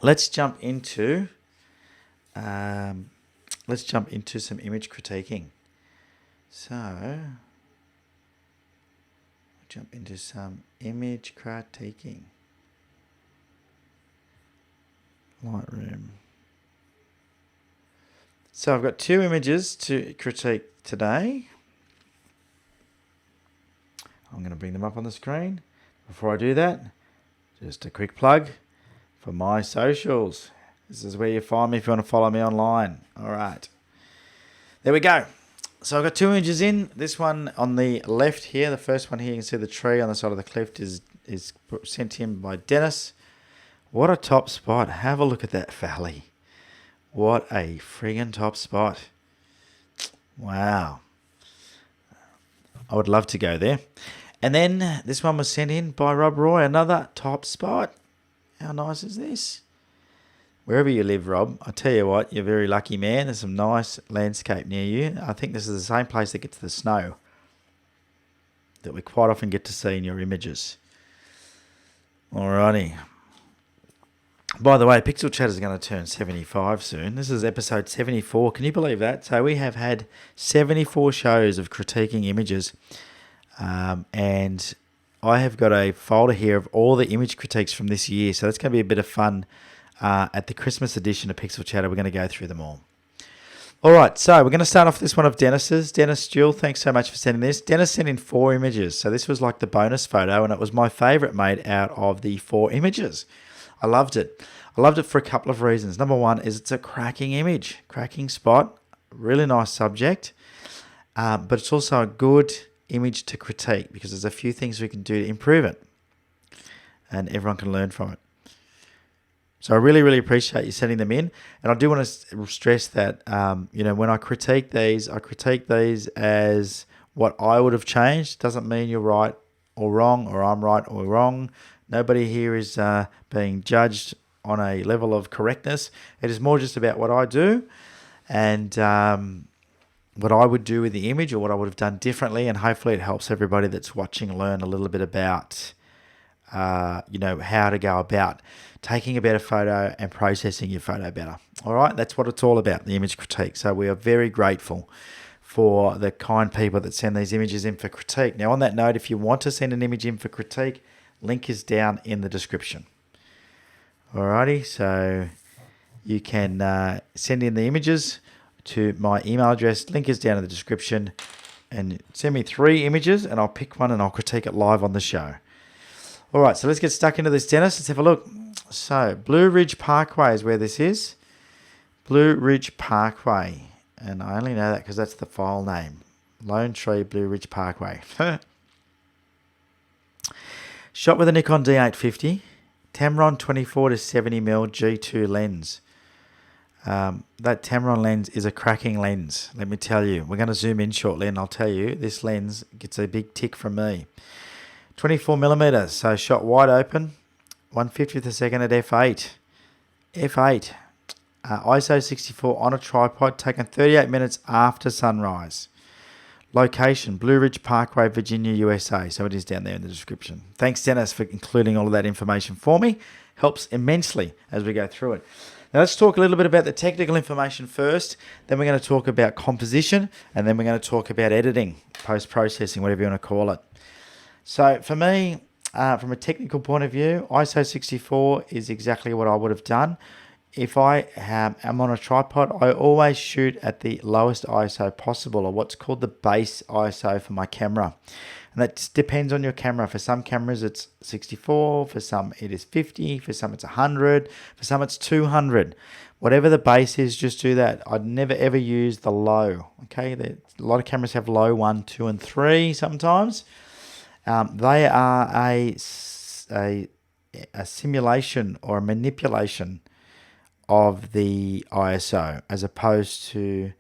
Let's jump into some image critiquing. So, we'll jump into some image critiquing. Lightroom. So I've got two images to critique today. I'm going to bring them up on the screen. Before I do that, just a quick plug for my socials. This is where you find me if you want to follow me online. All right. There we go. So I've got 2 images in. This one on the left here, the first one here, you can see the tree on the side of the cliff is sent in by Dennis. What a top spot. Have a look at that valley. What a friggin' top spot. Wow. I would love to go there. And then this one was sent in by Rob Roy. Another top spot. How nice is this? Wherever you live, Rob, I tell you what, you're a very lucky man. There's some nice landscape near you. I think this is the same place that gets the snow that we quite often get to see in your images. Alrighty. By the way, Pixel Chat is going to turn 75 soon. This is episode 74. Can you believe that? So we have had 74 shows of critiquing images. And I have got a folder here of all the image critiques from this year. So that's going to be a bit of fun. At the Christmas edition of Pixel Chatter, we're going to go through them all. All right, so we're going to start off this one of Dennis's. Dennis Jewell, thanks so much for sending this. Dennis sent in 4 images. So this was like the bonus photo, and it was my favourite made out of the 4 images. I loved it. I loved it for a couple of reasons. Number one is it's a cracking image, cracking spot, really nice subject, but it's also a good image to critique because there's a few things we can do to improve it, and everyone can learn from it. So I really, really appreciate you sending them in. And I do want to stress that, when I critique these as what I would have changed. Doesn't mean you're right or wrong, or I'm right or wrong. Nobody here is being judged on a level of correctness. It is more just about what I do and what I would do with the image or what I would have done differently. And hopefully it helps everybody that's watching learn a little bit about, how to go about taking a better photo and processing your photo better. All right, that's what it's all about, the image critique. So we are very grateful for the kind people that send these images in for critique. Now, on that note, if you want to send an image in for critique, link is down in the description. Alrighty, so you can send in the images to my email address. Link is down in the description. And send me 3 images and I'll pick one and I'll critique it live on the show. All right, so let's get stuck into this, Dennis. Let's have a look. So, Blue Ridge Parkway is where this is. Blue Ridge Parkway. And I only know that because that's the file name. Lone Tree Blue Ridge Parkway. Shot with a Nikon D850. Tamron 24-70mm G2 lens. That Tamron lens is a cracking lens, let me tell you. We're going to zoom in shortly and I'll tell you, this lens gets a big tick from me. 24mm, so shot wide open, 1/50th of a second at f8. f8, ISO 64 on a tripod, taken 38 minutes after sunrise. Location, Blue Ridge Parkway, Virginia, USA. So it is down there in the description. Thanks, Dennis, for including all of that information for me. Helps immensely as we go through it. Now let's talk a little bit about the technical information first. Then we're going to talk about composition, and then we're going to talk about editing, post-processing, whatever you want to call it. So for me, from a technical point of view, ISO 64 is exactly what I would have done. If I am on a tripod, I always shoot at the lowest ISO possible, or what's called the base ISO for my camera. And that depends on your camera. For some cameras, it's 64. For some, it is 50. For some, it's 100. For some, it's 200. Whatever the base is, just do that. I'd never, ever use the low. Okay, a lot of cameras have low 1, 2, and 3 sometimes. They are a simulation or a manipulation of the ISO as opposed to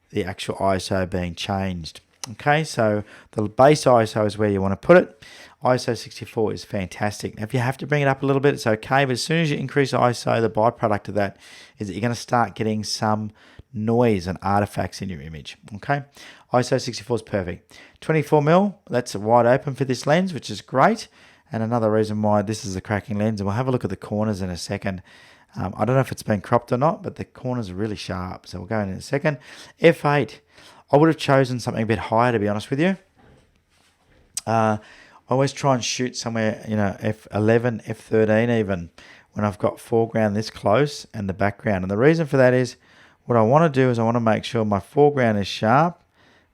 the actual ISO being changed. Okay, so the base ISO is where you want to put it. ISO 64 is fantastic. Now, if you have to bring it up a little bit, it's okay, but as soon as you increase ISO, the byproduct of that is that you're going to start getting some noise and artifacts in your image. Okay, ISO 64 is perfect. 24mm, that's wide open for this lens, which is great. And another reason why this is a cracking lens, and we'll have a look at the corners in a second. I don't know if it's been cropped or not, but the corners are really sharp. So we'll go in a second. F8, I would have chosen something a bit higher, to be honest with you. I always try and shoot somewhere, F11, F13 even, when I've got foreground this close and the background. And the reason for that is, what I want to do is I want to make sure my foreground is sharp,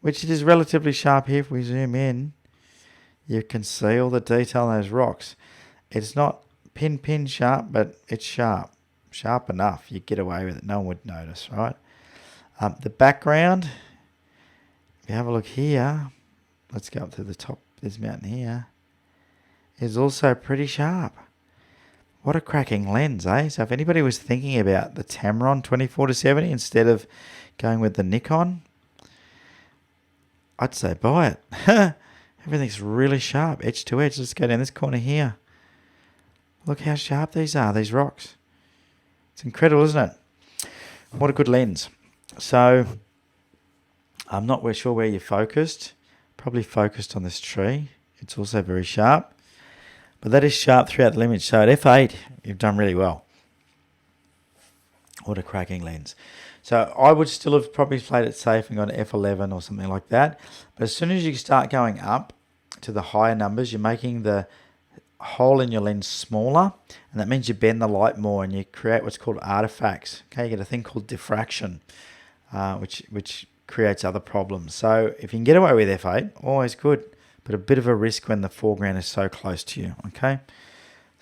which it is relatively sharp here. If we zoom in, you can see all the detail in those rocks. It's not pin sharp, but it's sharp. Sharp enough. You get away with it. No one would notice, right? The background, if you have a look here, let's go up to the top of this mountain here, is also pretty sharp. What a cracking lens, eh? So if anybody was thinking about the Tamron 24-70 instead of going with the Nikon, I'd say buy it. Everything's really sharp, edge to edge. Let's go down this corner here. Look how sharp these are, these rocks. It's incredible, isn't it? What a good lens. So I'm not sure where you're focused. Probably focused on this tree. It's also very sharp. But that is sharp throughout the image. So at f8, you've done really well. What a cracking lens. So I would still have probably played it safe and gone to f11 or something like that. But as soon as you start going up to the higher numbers, you're making the hole in your lens smaller. And that means you bend the light more and you create what's called artifacts. Okay, you get a thing called diffraction, which creates other problems. So if you can get away with f8, always good. But a bit of a risk when the foreground is so close to you, okay?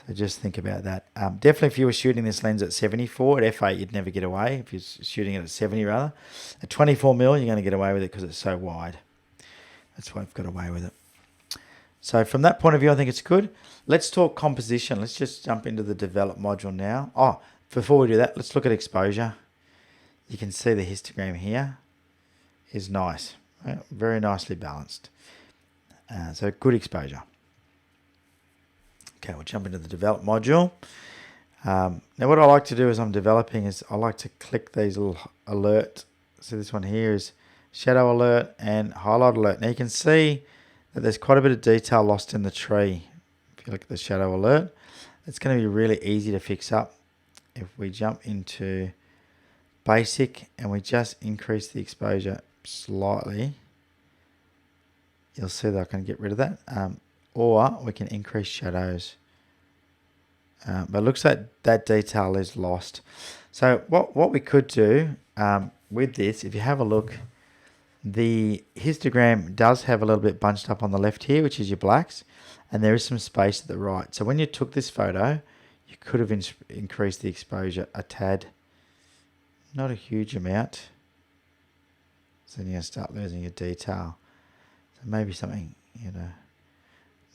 So just think about that. Definitely if you were shooting this lens at 74, at f8 you'd never get away. If you're shooting it at 70 rather. At 24mm you're going to get away with it because it's so wide. That's why I've got away with it. So from that point of view, I think it's good. Let's talk composition. Let's just jump into the develop module now. Oh, before we do that, let's look at exposure. You can see the histogram here is nice. Very nicely balanced. So good exposure. Okay, we'll jump into the develop module. Now what I like to do as I'm developing is I like to click these little alert. So this one here is shadow alert and highlight alert. Now you can see that there's quite a bit of detail lost in the tree. If you look at the shadow alert, it's going to be really easy to fix up. If we jump into basic and we just increase the exposure slightly, you'll see that I can get rid of that. Or we can increase shadows. But it looks like that detail is lost. So what we could do with this, if you have a look, the histogram does have a little bit bunched up on the left here, which is your blacks. And there is some space at the right. So when you took this photo, you could have increased the exposure a tad. Not a huge amount. So then you're going to start losing your detail. Maybe something,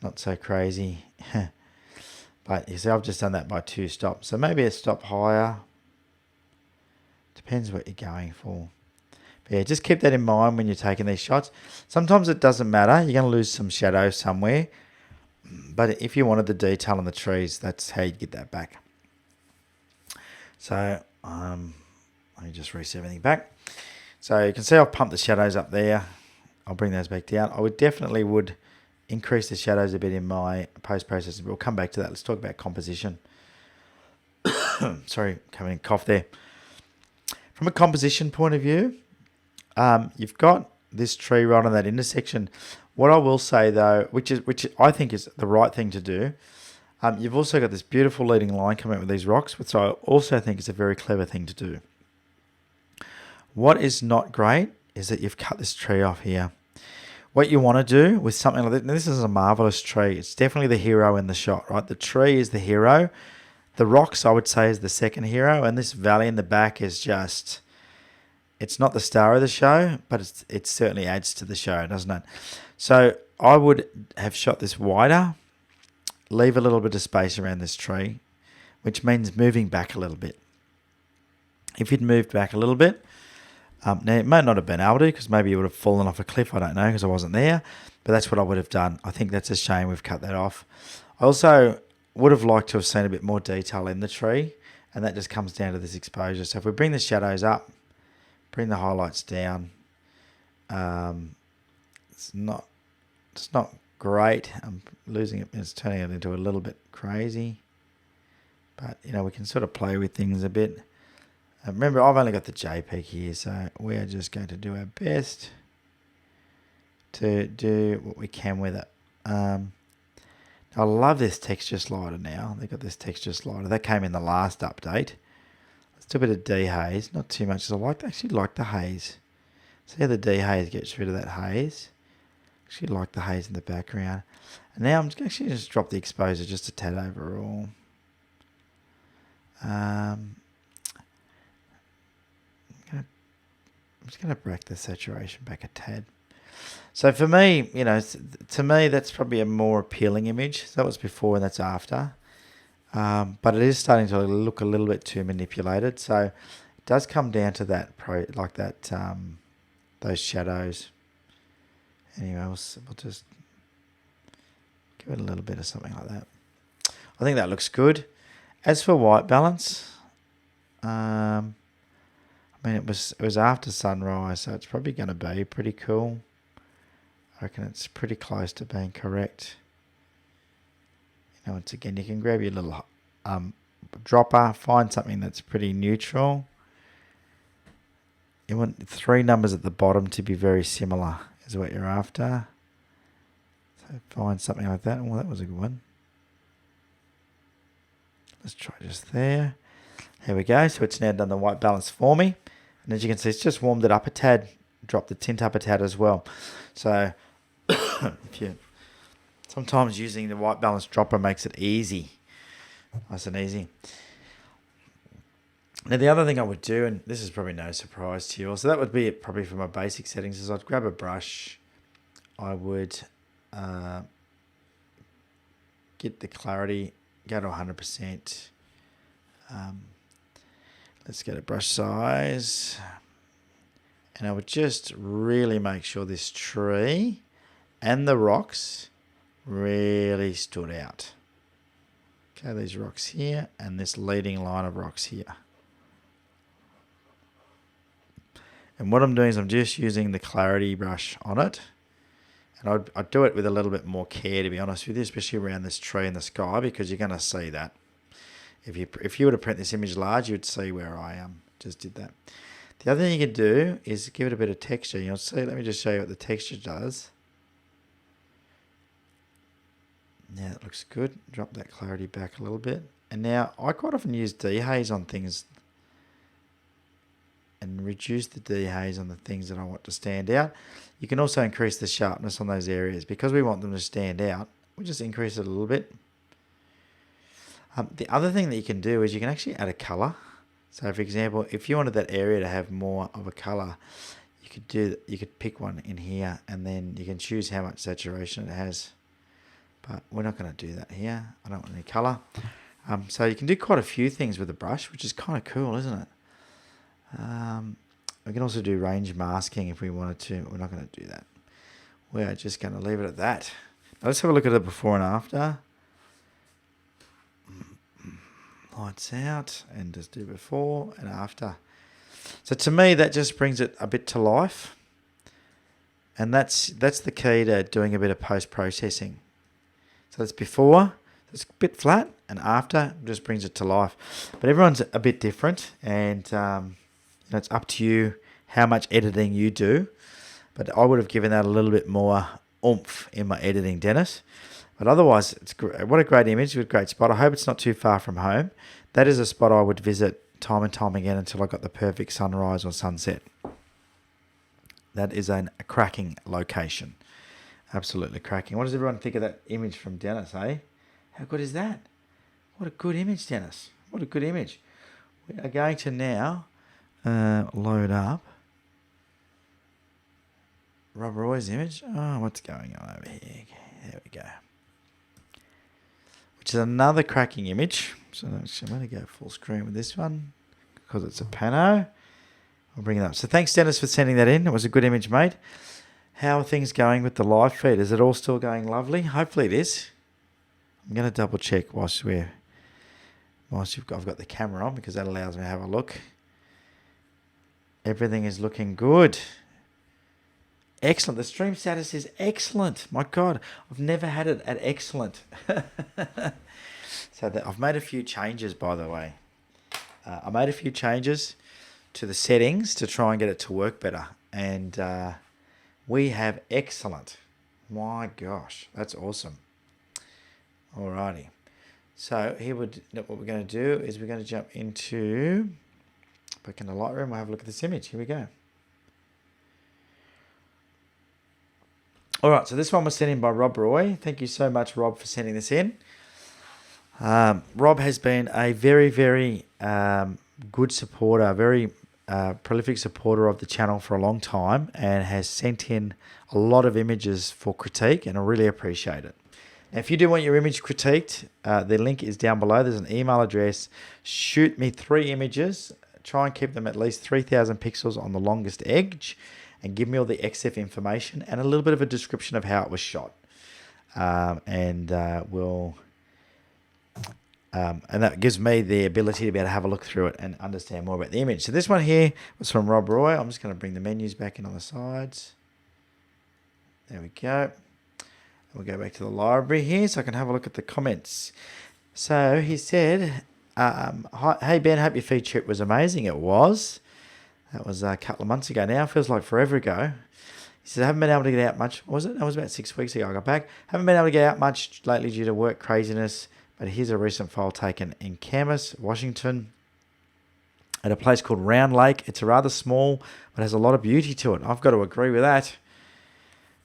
not so crazy. But you see, I've just done that by 2 stops. So maybe a stop higher. Depends what you're going for. But yeah, just keep that in mind when you're taking these shots. Sometimes it doesn't matter. You're going to lose some shadow somewhere. But if you wanted the detail on the trees, that's how you get that back. So let me just reset everything back. So you can see I've pumped the shadows up there. I'll bring those back down. I would definitely increase the shadows a bit in my post-processing, but we'll come back to that. Let's talk about composition. Sorry, coming in cough there. From a composition point of view, you've got this tree right on that intersection. What I will say though, which I think is the right thing to do, you've also got this beautiful leading line coming out with these rocks, which I also think is a very clever thing to do. What is not great is that you've cut this tree off here. What you want to do with something like this, and this is a marvelous tree. It's definitely the hero in the shot, right? The tree is the hero. The rocks, I would say, is the second hero. And this valley in the back is just, it's not the star of the show, but it certainly adds to the show, doesn't it? So I would have shot this wider, leave a little bit of space around this tree, which means moving back a little bit. If you'd moved back a little bit, now, it might not have been able to because maybe you would have fallen off a cliff. I don't know because I wasn't there. But that's what I would have done. I think that's a shame we've cut that off. I also would have liked to have seen a bit more detail in the tree. And that just comes down to this exposure. So if we bring the shadows up, bring the highlights down, it's not great. I'm losing it. It's turning it into a little bit crazy. But, we can sort of play with things a bit. Remember, I've only got the JPEG here, so we are just going to do our best to do what we can with it. I love this texture slider now. They've got this texture slider. That came in the last update. Let's do a bit of dehaze. Not too much, because I actually like the haze. See how the dehaze gets rid of that haze? Actually like the haze in the background. And now I'm actually just drop the exposure just a tad overall. just going to break the saturation back a tad. So for me, you know, to me, that's probably a more appealing image. That was before and that's after. But it is starting to look a little bit too manipulated. So it does come down to that, those shadows. Anyway, we'll just give it a little bit of something like that. I think that looks good. As for white balance, I mean, it was after sunrise, so it's probably going to be pretty cool. I reckon it's pretty close to being correct. You know, once again, you can grab your little dropper, find something that's pretty neutral. You want 3 numbers at the bottom to be very similar, is what you're after. So find something like that. Well, that was a good one. Let's try just there. There we go. So it's now done the white balance for me. And as you can see, it's just warmed it up a tad. Dropped the tint up a tad as well. So sometimes using the white balance dropper makes it easy. Nice and easy. Now the other thing I would do, and this is probably no surprise to you all, so that would be it probably for my basic settings, is I'd grab a brush. I would get the clarity, go to 100%. Let's get a brush size. And I would just really make sure this tree and the rocks really stood out. Okay, these rocks here and this leading line of rocks here. And what I'm doing is I'm just using the clarity brush on it. And I'd do it with a little bit more care, to be honest with you, especially around this tree in the sky, because you're going to see that. If you were to print this image large, you would see where I just did that. The other thing you can do is give it a bit of texture. You'll see, let me just show you what the texture does. Now that looks good. Drop that clarity back a little bit. And now I quite often use dehaze on things and reduce the dehaze on the things that I want to stand out. You can also increase the sharpness on those areas. Because we want them to stand out, we just increase it a little bit. The other thing that you can do is you can actually add a color. So for example, if you wanted that area to have more of a color, you could pick one in here and then you can choose how much saturation it has. But we're not going to do that here. I don't want any color. So you can do quite a few things with a brush, which is kind of cool, isn't it? We can also do range masking if we wanted to. We're not going to do that. We're just going to leave it at that. Now let's have a look at the before and after. Lights out, and just do before and after. So to me, that just brings it a bit to life. And that's the key to doing a bit of post-processing. So that's before, it's a bit flat, and after just brings it to life. But everyone's a bit different, and it's up to you how much editing you do. But I would have given that a little bit more oomph in my editing, Dennis. But otherwise, it's great. What a great image, a great spot. I hope it's not too far from home. That is a spot I would visit time and time again until I got the perfect sunrise or sunset. That is a cracking location. Absolutely cracking. What does everyone think of that image from Dennis, eh? How good is that? What a good image, Dennis. What a good image. We are going to now load up Rob Roy's image. Oh, what's going on over here? There we go. Which is another cracking image. So I'm going to go full screen with this one because it's a pano. I'll bring it up. So thanks, Dennis, for sending that in. It was a good image, mate. How are things going with the live feed? Is it all still going lovely? Hopefully it is. I'm going to double check whilst I've got the camera on, because that allows me to have a look. Everything is looking good. Excellent. The stream status is excellent. My God, I've never had it at excellent. So I've made a few changes, by the way. I made a few changes to the settings to try and get it to work better. And we have excellent. My gosh, that's awesome. Alrighty. So what we're going to do is we're going to jump back into Lightroom. We'll have a look at this image. Here we go. All right, so this one was sent in by Rob Roy. Thank you so much, Rob, for sending this in. Rob has been a very, very good supporter, very a prolific supporter of the channel for a long time and has sent in a lot of images for critique, and I really appreciate it. Now, if you do want your image critiqued, the link is down below. There's an email address. Shoot me 3 images. Try and keep them at least 3,000 pixels on the longest edge, and give me all the XF information and a little bit of a description of how it was shot. And that gives me the ability to be able to have a look through it and understand more about the image. So this one here was from Rob Roy. I'm just going to bring the menus back in on the sides. There we go. We'll go back to the library here so I can have a look at the comments. So he said, hey Ben, hope your feed trip was amazing. It was. That was a couple of months ago now. Feels like forever ago. He says, I haven't been able to get out much. What was it? That was about 6 weeks ago I got back. Haven't been able to get out much lately due to work craziness. But here's a recent file taken in Camas, Washington, at a place called Round Lake. It's rather small, but has a lot of beauty to it. I've got to agree with that.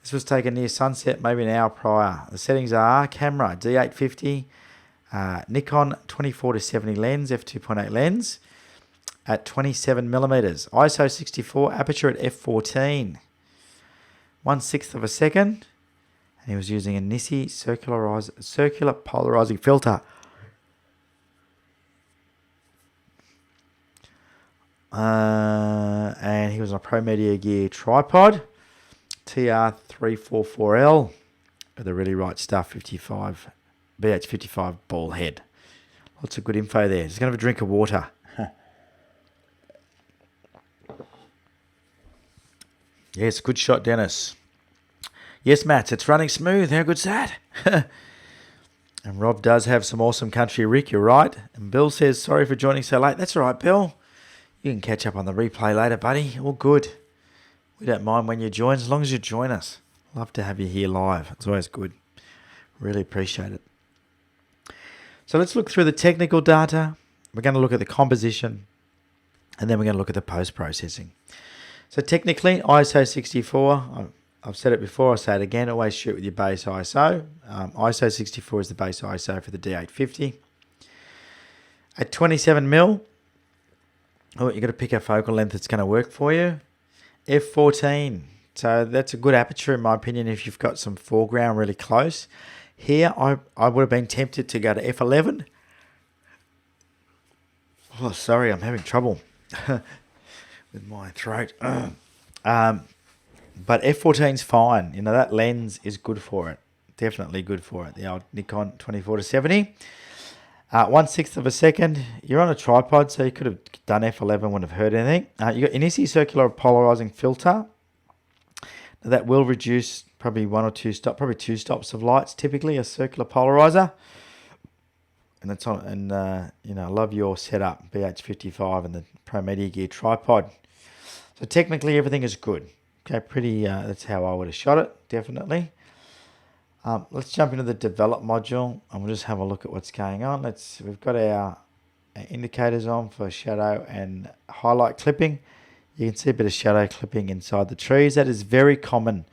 This was taken near sunset, maybe an hour prior. The settings are camera, D850, Nikon 24-70 lens, f2.8 lens at 27 millimeters. ISO 64, aperture at f14. 1/6 of a second. And he was using a Nissi circular polarizing filter. And he was on a Pro Media Gear tripod. TR344L with the Really Right Stuff 55 BH55 ball head. Lots of good info there. Just going to have a drink of water. Yes, good shot, Dennis. Yes, Matt, it's running smooth. How good's that? And Rob does have some awesome country, Rick. You're right. And Bill says, sorry for joining so late. That's all right, Bill. You can catch up on the replay later, buddy. All good. We don't mind when you join, as long as you join us. Love to have you here live. It's always good. Really appreciate it. So let's look through the technical data. We're going to look at the composition, and then we're going to look at the post-processing. So technically, ISO 64, I've said it before, I'll say it again, always shoot with your base ISO. ISO 64 is the base ISO for the D850. At 27mm, you've got to pick a focal length that's going to work for you. F14, so that's a good aperture in my opinion if you've got some foreground really close. Here, I would have been tempted to go to F11. Oh, sorry, I'm having trouble with my throat. But F14's fine. You know, that lens is good for it. Definitely good for it. The old Nikon 24-70. 1/6 of a second. You're on a tripod, so you could have done F11, wouldn't have hurt anything. You got an Nissi circular polarizing filter. Now that will reduce probably 1 or 2 stops, probably 2 stops of lights. Typically, a circular polarizer. And it's on. And you know, I love your setup, BH55 and the Pro Media Gear tripod. So technically, everything is good. Okay, pretty. That's how I would have shot it. Definitely. Let's jump into the develop module and we'll just have a look at what's going on. We've got our indicators on for shadow and highlight clipping. You can see a bit of shadow clipping inside the trees. That is very common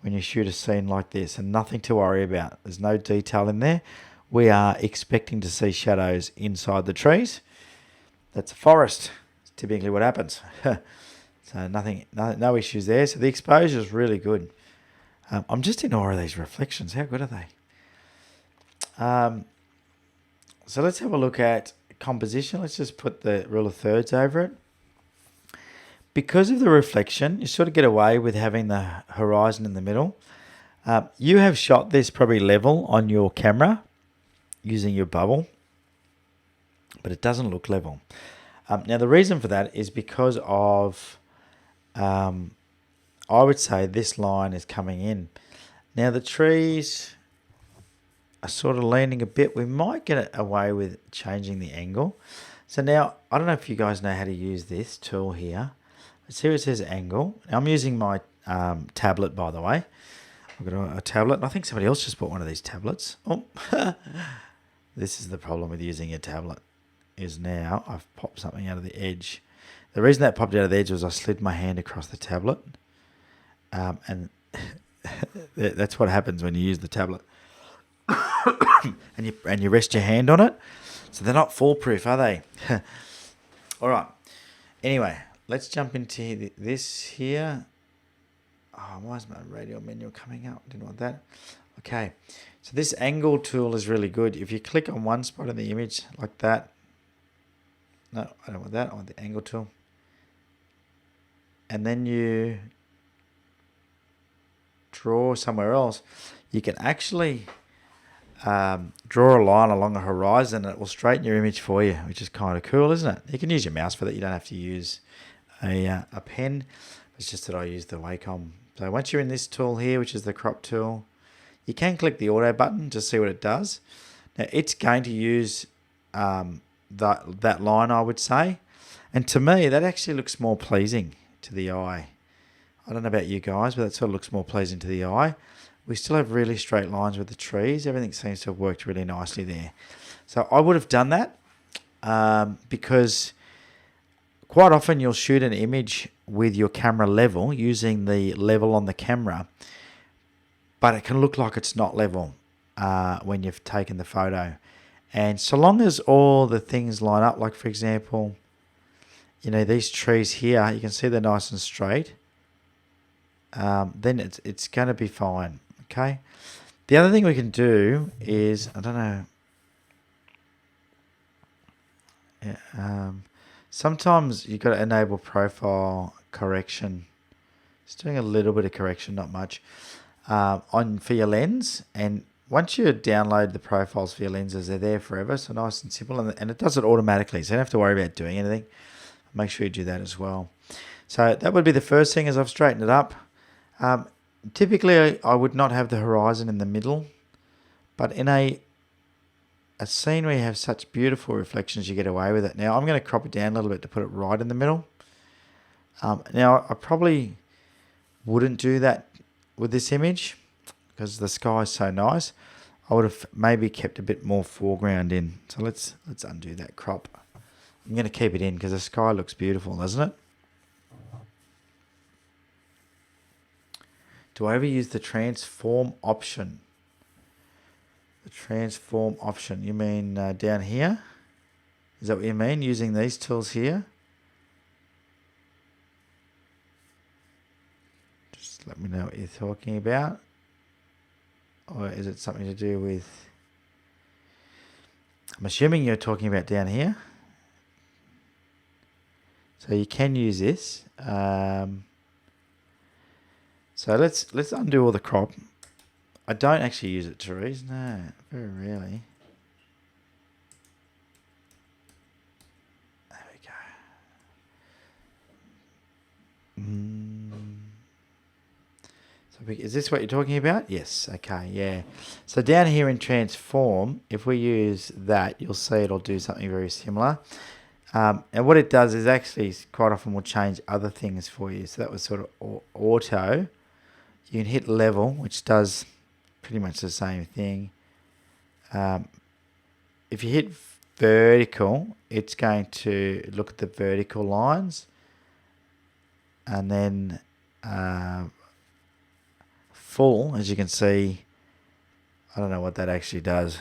when you shoot a scene like this, and nothing to worry about. There's no detail in there. We are expecting to see shadows inside the trees. That's a forest. It's typically what happens. So no issues there. So the exposure is really good. I'm just in awe of these reflections. How good are they? So let's have a look at composition. Let's just put the rule of thirds over it. Because of the reflection, you sort of get away with having the horizon in the middle. You have shot this probably level on your camera using your bubble, but it doesn't look level. Now, the reason for that is because of... I would say this line is coming in. Now the trees are sort of leaning a bit. We might get away with changing the angle. So now, I don't know if you guys know how to use this tool here. Let's see where it says angle. Now, I'm using my tablet, by the way. I've got a tablet. I think somebody else just bought one of these tablets. Oh, this is the problem with using a tablet. Is now I've popped something out of the edge. The reason that popped out of the edge was I slid my hand across the tablet. And that's what happens when you use the tablet. and you rest your hand on it. So they're not foolproof, are they? All right. Anyway, let's jump into this here. Oh, why is my radial menu coming up? Didn't want that. Okay, so this angle tool is really good. If you click on one spot in the image like that, no, I don't want that. I want the angle tool. And then you draw somewhere else, you can actually draw a line along a horizon and it will straighten your image for you, which is kind of cool, isn't it? You can use your mouse for that. You don't have to use a pen. It's just that I use the Wacom. So once you're in this tool here, which is the crop tool, you can click the auto button to see what it does. Now it's going to use that line, I would say. And to me, that actually looks more pleasing to the eye. I don't know about you guys, but that sort of looks more pleasing to the eye. We still have really straight lines with the trees. Everything seems to have worked really nicely there. So I would have done that because quite often you'll shoot an image with your camera level using the level on the camera, but it can look like it's not level when you've taken the photo. And so long as all the things line up, like for example, you know, these trees here, you can see they're nice and straight, then it's going to be fine. Okay. The other thing we can do is, I don't know. Yeah, sometimes you've got to enable profile correction. Just doing a little bit of correction, not much, for your lens. And once you download the profiles for your lenses, they're there forever. So nice and simple. And it does it automatically. So you don't have to worry about doing anything. Make sure you do that as well. So that would be the first thing, as I've straightened it up. Typically, I would not have the horizon in the middle, but in a scene where you have such beautiful reflections, you get away with it. Now, I'm going to crop it down a little bit to put it right in the middle. Now, I probably wouldn't do that with this image because the sky is so nice. I would have maybe kept a bit more foreground in. So let's undo that crop. I'm going to keep it in because the sky looks beautiful, doesn't it? Do I ever use the transform option? The transform option. You mean down here? Is that what you mean? Using these tools here? Just let me know what you're talking about. Or is it something to do with... I'm assuming you're talking about down here. So you can use this. So let's undo all the crop. I don't actually use it, Therese. No, very rarely. There we go. So is this what you're talking about? Yes. Okay. Yeah. So down here in transform, if we use that, you'll see it'll do something very similar. And what it does is actually quite often will change other things for you. So that was sort of auto. You can hit level, which does pretty much the same thing. If you hit vertical, it's going to look at the vertical lines. And then full, as you can see, I don't know what that actually does.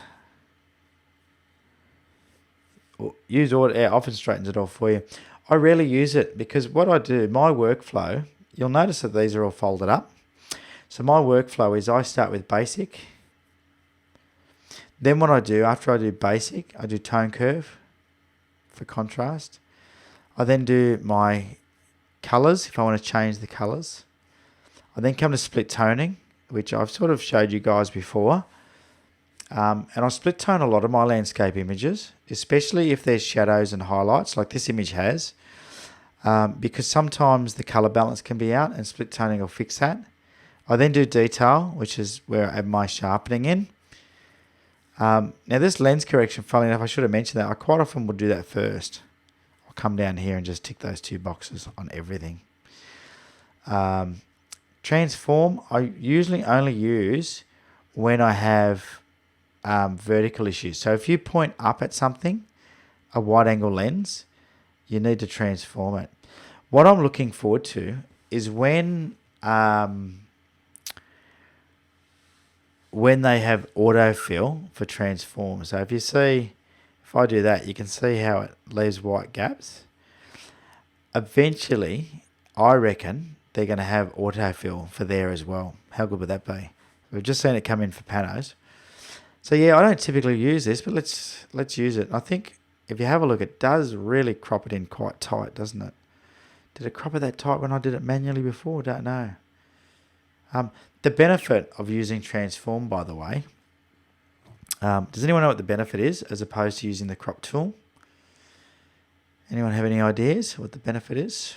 Use auto, it often straightens it off for you. I rarely use it because what I do, my workflow, you'll notice that these are all folded up. So my workflow is I start with basic. Then what I do, after I do basic, I do tone curve for contrast. I then do my colors if I want to change the colors. I then come to split toning, which I've sort of showed you guys before. And I split tone a lot of my landscape images, especially if there's shadows and highlights like this image has, because sometimes the color balance can be out and split toning will fix that. I then do detail, which is where I have my sharpening in. Now this lens correction, funnily enough, I should have mentioned that. I quite often will do that first. I'll come down here and just tick those two boxes on everything. Transform, I usually only use when I have vertical issues. So if you point up at something, a wide angle lens, you need to transform it. What I'm looking forward to is when they have autofill for transform. So if you see, if I do that, you can see how it leaves white gaps. eventually, I reckon they're going to have autofill for there as well. How good would that be? We've just seen it come in for panos. So yeah, I don't typically use this, but let's use it. I think if you have a look, it does really crop it in quite tight, doesn't it? Did it crop it that tight when I did it manually before? Don't know. The benefit of using transform, by the way, does anyone know what the benefit is as opposed to using the crop tool? Anyone have any ideas what the benefit is?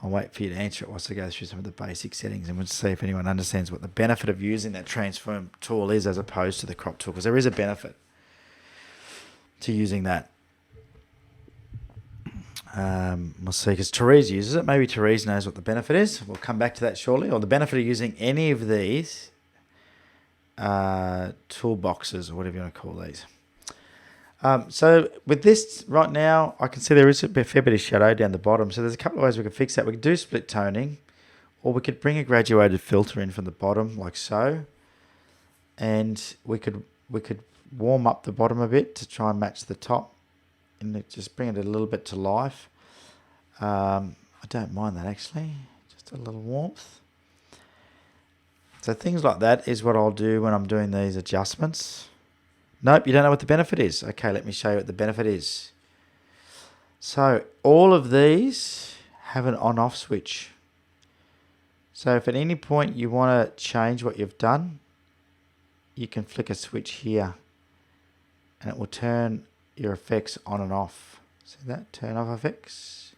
I'll wait for you to answer it once I go through some of the basic settings, and we'll see if anyone understands what the benefit of using that transform tool is as opposed to the crop tool, because there is a benefit to using that. We'll see, because Therese uses it. Maybe Therese knows what the benefit is. We'll come back to that shortly. Or the benefit of using any of these toolboxes, or whatever you want to call these. So with this right now, I can see there is a fair bit of shadow down the bottom. So there's a couple of ways we can fix that. We could do split toning, or we could bring a graduated filter in from the bottom like so. And we could warm up the bottom a bit to try and match the top. And just bring it a little bit to life. I don't mind that actually, just a little warmth. So things like that is what I'll do when I'm doing these adjustments. Nope, you don't know what the benefit is. Okay, let me show you what the benefit is. So all of these have an on-off switch. So if at any point you want to change what you've done, you can flick a switch here and it will turn your effects on and off. See that? Turn off effects.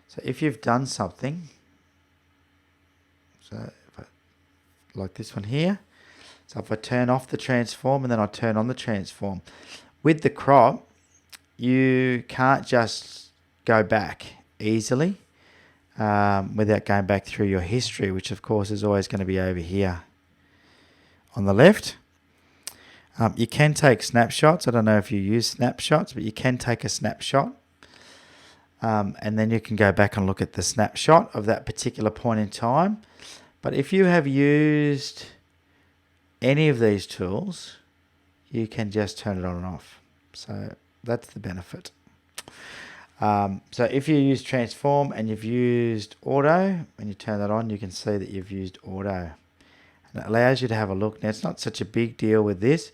So if you've done something, so if I, like this one here, so if I turn off the transform and then I turn on the transform, with the crop, you can't just go back easily without going back through your history, which of course is always going to be over here on the left. You can take snapshots. I don't know if you use snapshots, but you can take a snapshot. And then you can go back and look at the snapshot of that particular point in time. But if you have used any of these tools, you can just turn it on and off. So that's the benefit. So if you use transform and you've used auto, when you turn that on, you can see that you've used auto. And it allows you to have a look. Now, it's not such a big deal with this,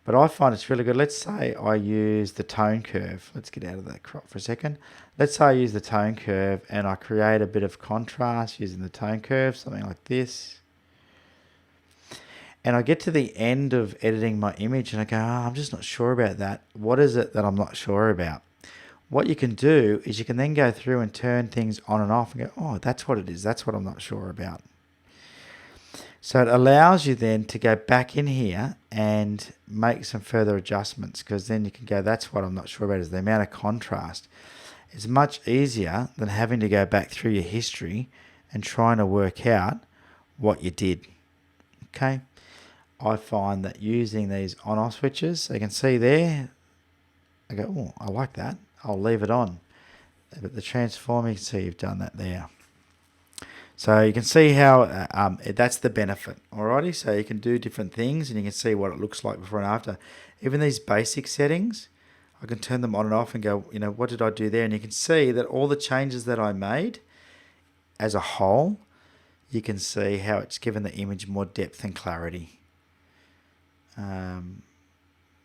but I find it's really good. Let's say I use the tone curve. Let's get out of that crop for a second. Let's say I use the tone curve and I create a bit of contrast using the tone curve, something like this. And I get to the end of editing my image and I go, I'm just not sure about that. What is it that I'm not sure about? What you can do is you can then go through and turn things on and off and go, oh, that's what it is. That's what I'm not sure about. So it allows you then to go back in here and make some further adjustments, because then you can go, that's what I'm not sure about, is the amount of contrast. It's much easier than having to go back through your history and trying to work out what you did. Okay. I find that using these on-off switches, so you can see there, I go, oh, I like that. I'll leave it on. But the transform, you can see you've done that there. So you can see how that's the benefit. Alrighty, so you can do different things and you can see what it looks like before and after. Even these basic settings, I can turn them on and off and go, you know, what did I do there? And you can see that all the changes that I made as a whole, you can see how it's given the image more depth and clarity.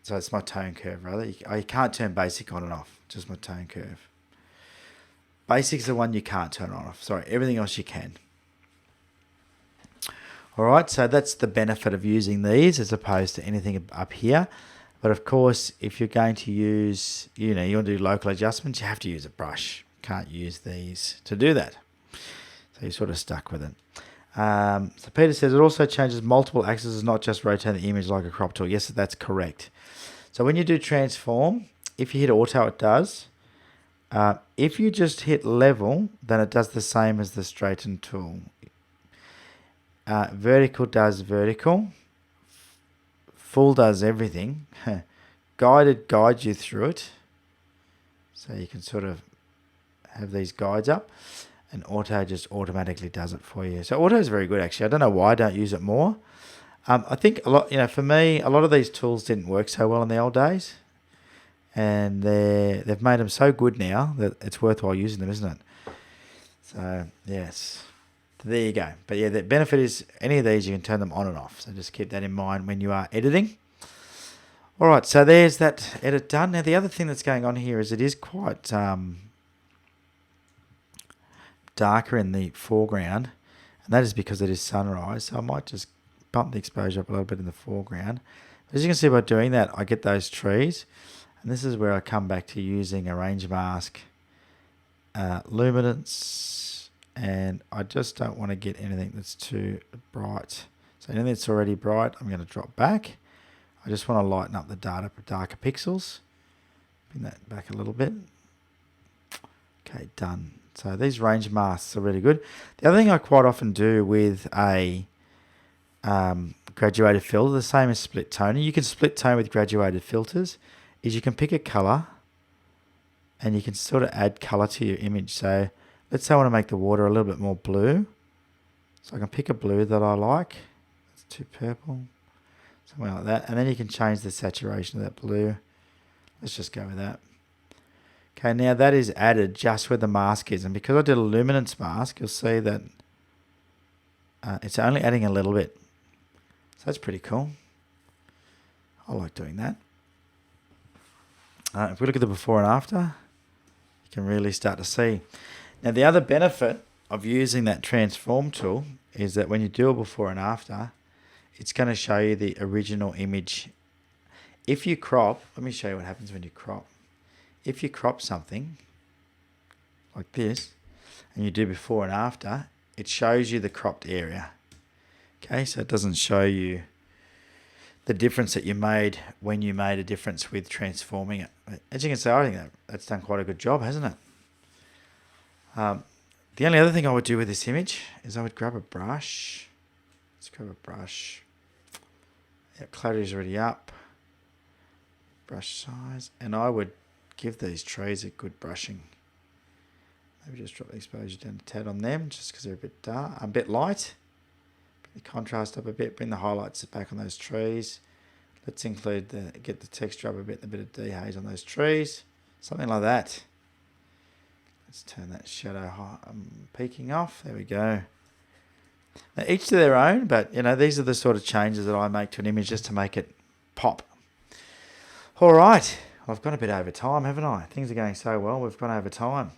So it's my tone curve, rather. You can't turn basic on and off, just my tone curve. Basic's the one you can't turn on and off. Sorry, everything else you can. All right, so that's the benefit of using these as opposed to anything up here. But of course, if you're going to use, you want to do local adjustments, you have to use a brush. Can't use these to do that. So you're sort of stuck with it. So Peter says it also changes multiple axes, not just rotating the image like a crop tool. Yes, that's correct. So when you do transform, if you hit auto, it does. If you just hit level, then it does the same as the straighten tool. Vertical does vertical. Full does everything. Guided guides you through it. So you can sort of have these guides up. And auto just automatically does it for you. So auto is very good, actually. I don't know why I don't use it more. I think a lot, for me, a lot of these tools didn't work so well in the old days. and they've made them so good now that it's worthwhile using them, isn't it? So yes, there you go. But yeah, the benefit is any of these you can turn them on and off. So just keep that in mind when you are editing. All right, so there's that edit done. Now the other thing that's going on here is it is quite darker in the foreground, and that is because it is sunrise. So I might just bump the exposure up a little bit in the foreground. As you can see by doing that, I get those trees, and this is where I come back to using a range mask, luminance, and I just don't want to get anything that's too bright. So anything that's already bright, I'm going to drop back. I just want to lighten up the darker pixels. Bring that back a little bit. Okay, done. So these range masks are really good. The other thing I quite often do with a graduated filter, the same as split toner, you can split tone with graduated filters, is you can pick a color and you can sort of add color to your image. So let's say I want to make the water a little bit more blue. So I can pick a blue that I like. It's too purple. Something like that. And then you can change the saturation of that blue. Let's just go with that. Okay, now that is added just where the mask is. And because I did a luminance mask, you'll see that it's only adding a little bit. So that's pretty cool. I like doing that. If we look at the before and after, you can really start to see. Now the other benefit of using that transform tool is that when you do a before and after, it's going to show you the original image. If you crop, let me show you what happens when you crop. If you crop something like this, and you do before and after, it shows you the cropped area. Okay, so it doesn't show you the difference that you made when you made a difference with transforming it. As you can see, I think that's done quite a good job, hasn't it? The only other thing I would do with this image is I would grab a brush. Let's grab a brush. Yeah, clarity is already up. Brush size, and I would give these trees a good brushing. Maybe just drop the exposure down a tad on them, just because they're a bit dark, a bit light. Bring the contrast up a bit. Bring the highlights back on those trees. Let's include get the texture up a bit, and a bit of dehaze on those trees, something like that. Let's turn that shadow peaking off. There we go. Now, each to their own, but you know, these are the sort of changes that I make to an image just to make it pop. All right, I've gone a bit over time, haven't I? Things are going so well, we've gone over time.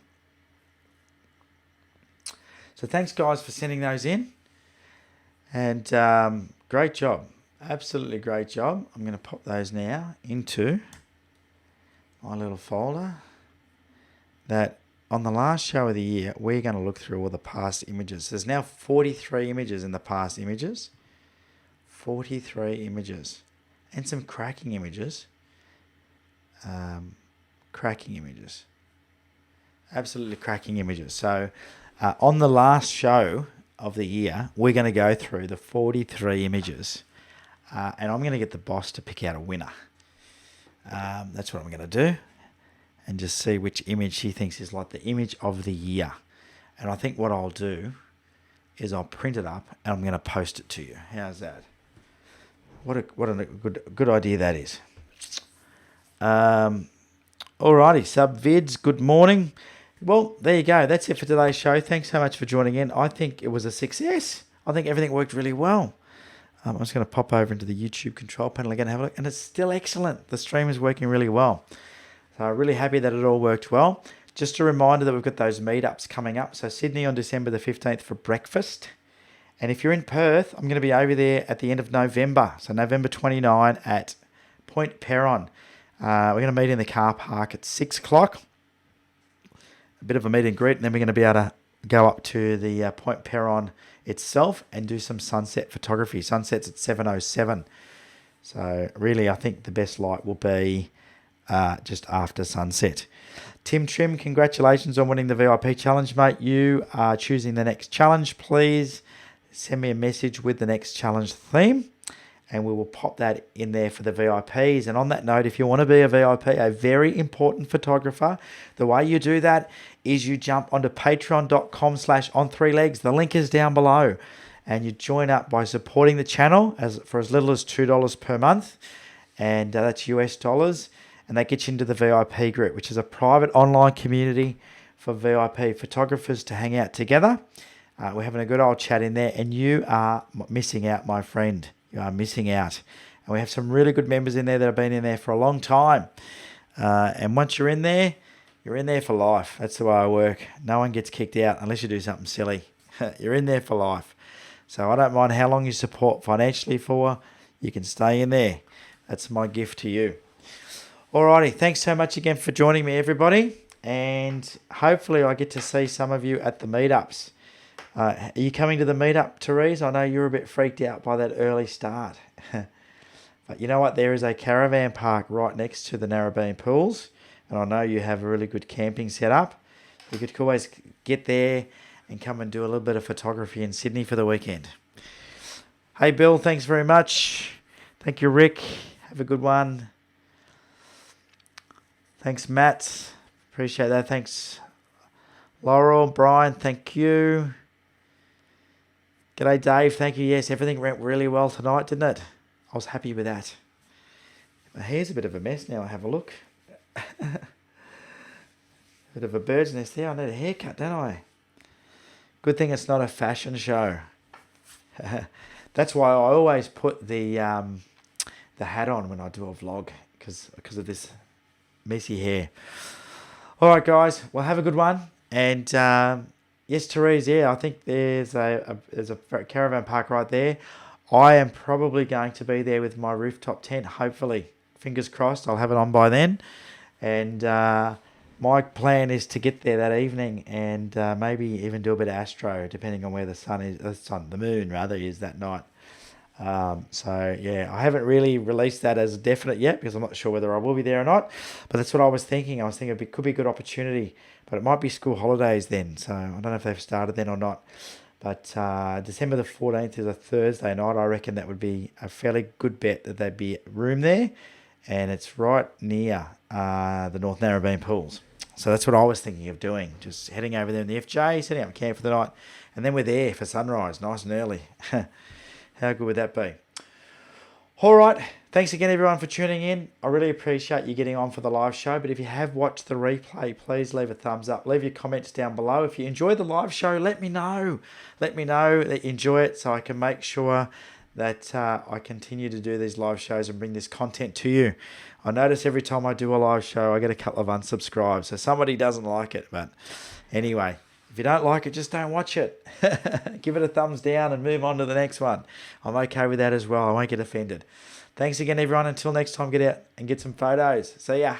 So thanks, guys, for sending those in. And great job. Absolutely great job. I'm going to pop those now into my little folder. That on the last show of the year, we're going to look through all the past images. There's now 43 images in the past images. 43 images. And some cracking images. Absolutely cracking images. So on the last show of the year, we're going to go through the 43 images, and I'm going to get the boss to pick out a winner. That's what I'm going to do, and just see which image he thinks is like the image of the year. And I think what I'll do is I'll print it up and I'm going to post it to you. How's that? What a good idea that is. Alrighty, subvids, good morning. Well, there you go. That's it for today's show. Thanks so much for joining in. I think it was a success. I think everything worked really well. I'm just going to pop over into the YouTube control panel again and have a look. And it's still excellent. The stream is working really well. So I'm really happy that it all worked well. Just a reminder that we've got those meetups coming up. So Sydney on December the 15th for breakfast. And if you're in Perth, I'm going to be over there at the end of November. So November 29 at Point Perron. We're going to meet in the car park at 6 o'clock. A bit of a meet and greet, and then we're going to be able to go up to the Point Perron itself and do some sunset photography. Sunset's at 7:07. So really, I think the best light will be just after sunset. Tim Trim, congratulations on winning the VIP challenge, mate. You are choosing the next challenge. Please send me a message with the next challenge theme, and we will pop that in there for the VIPs. And on that note, if you want to be a VIP, a very important photographer, the way you do that is you jump onto patreon.com/on3legs. The link is down below. And you join up by supporting the channel for as little as $2 per month. And that's US dollars. and that gets you into the VIP group, which is a private online community for VIP photographers to hang out together. We're having a good old chat in there, and you are missing out, my friend. You are missing out. And we have some really good members in there that have been in there for a long time. And once you're in there for life. That's the way I work. No one gets kicked out unless you do something silly. You're in there for life. So I don't mind how long you support financially for. You can stay in there. That's my gift to you. Alrighty, thanks so much again for joining me, everybody. And hopefully I get to see some of you at the meetups. Are you coming to the meetup, Therese? I know you were a bit freaked out by that early start. But you know what? There is a caravan park right next to the Narrabeen pools. And I know you have a really good camping setup. You could always get there and come and do a little bit of photography in Sydney for the weekend. Hey, Bill, thanks very much. Thank you, Rick. Have a good one. Thanks, Matt. Appreciate that. Thanks, Laurel. Brian, thank you. G'day, Dave. Thank you. Yes, everything went really well tonight, didn't it? I was happy with that. My hair's a bit of a mess now. Have a look. Bit of a bird's nest there. I need a haircut, don't I? Good thing it's not a fashion show. That's why I always put the hat on when I do a vlog, because of this messy hair. All right, guys. Well, have a good one. And yes, Therese. Yeah, I think there's a caravan park right there. I am probably going to be there with my rooftop tent. Hopefully, fingers crossed, I'll have it on by then. And my plan is to get there that evening and maybe even do a bit of astro, depending on where the moon is that night. So yeah, I haven't really released that as a definite yet because I'm not sure whether I will be there or not. But that's what I was thinking. I was thinking it could be a good opportunity, but it might be school holidays then. So I don't know if they've started then or not. But December the 14th is a Thursday night. I reckon that would be a fairly good bet that there'd be room there. And it's right near the North Narrabeen pools. So that's what I was thinking of doing. Just heading over there in the FJ, setting up camp for the night. And then we're there for sunrise, nice and early. How good would that be? All right. Thanks again, everyone, for tuning in. I really appreciate you getting on for the live show. But if you have watched the replay, please leave a thumbs up. Leave your comments down below. If you enjoyed the live show, let me know. Let me know that you enjoy it so I can make sure that I continue to do these live shows and bring this content to you. I notice every time I do a live show, I get a couple of unsubscribes. So somebody doesn't like it. But anyway, if you don't like it, just don't watch it. Give it a thumbs down and move on to the next one. I'm okay with that as well. I won't get offended. Thanks again, everyone. Until next time, get out and get some photos. See ya.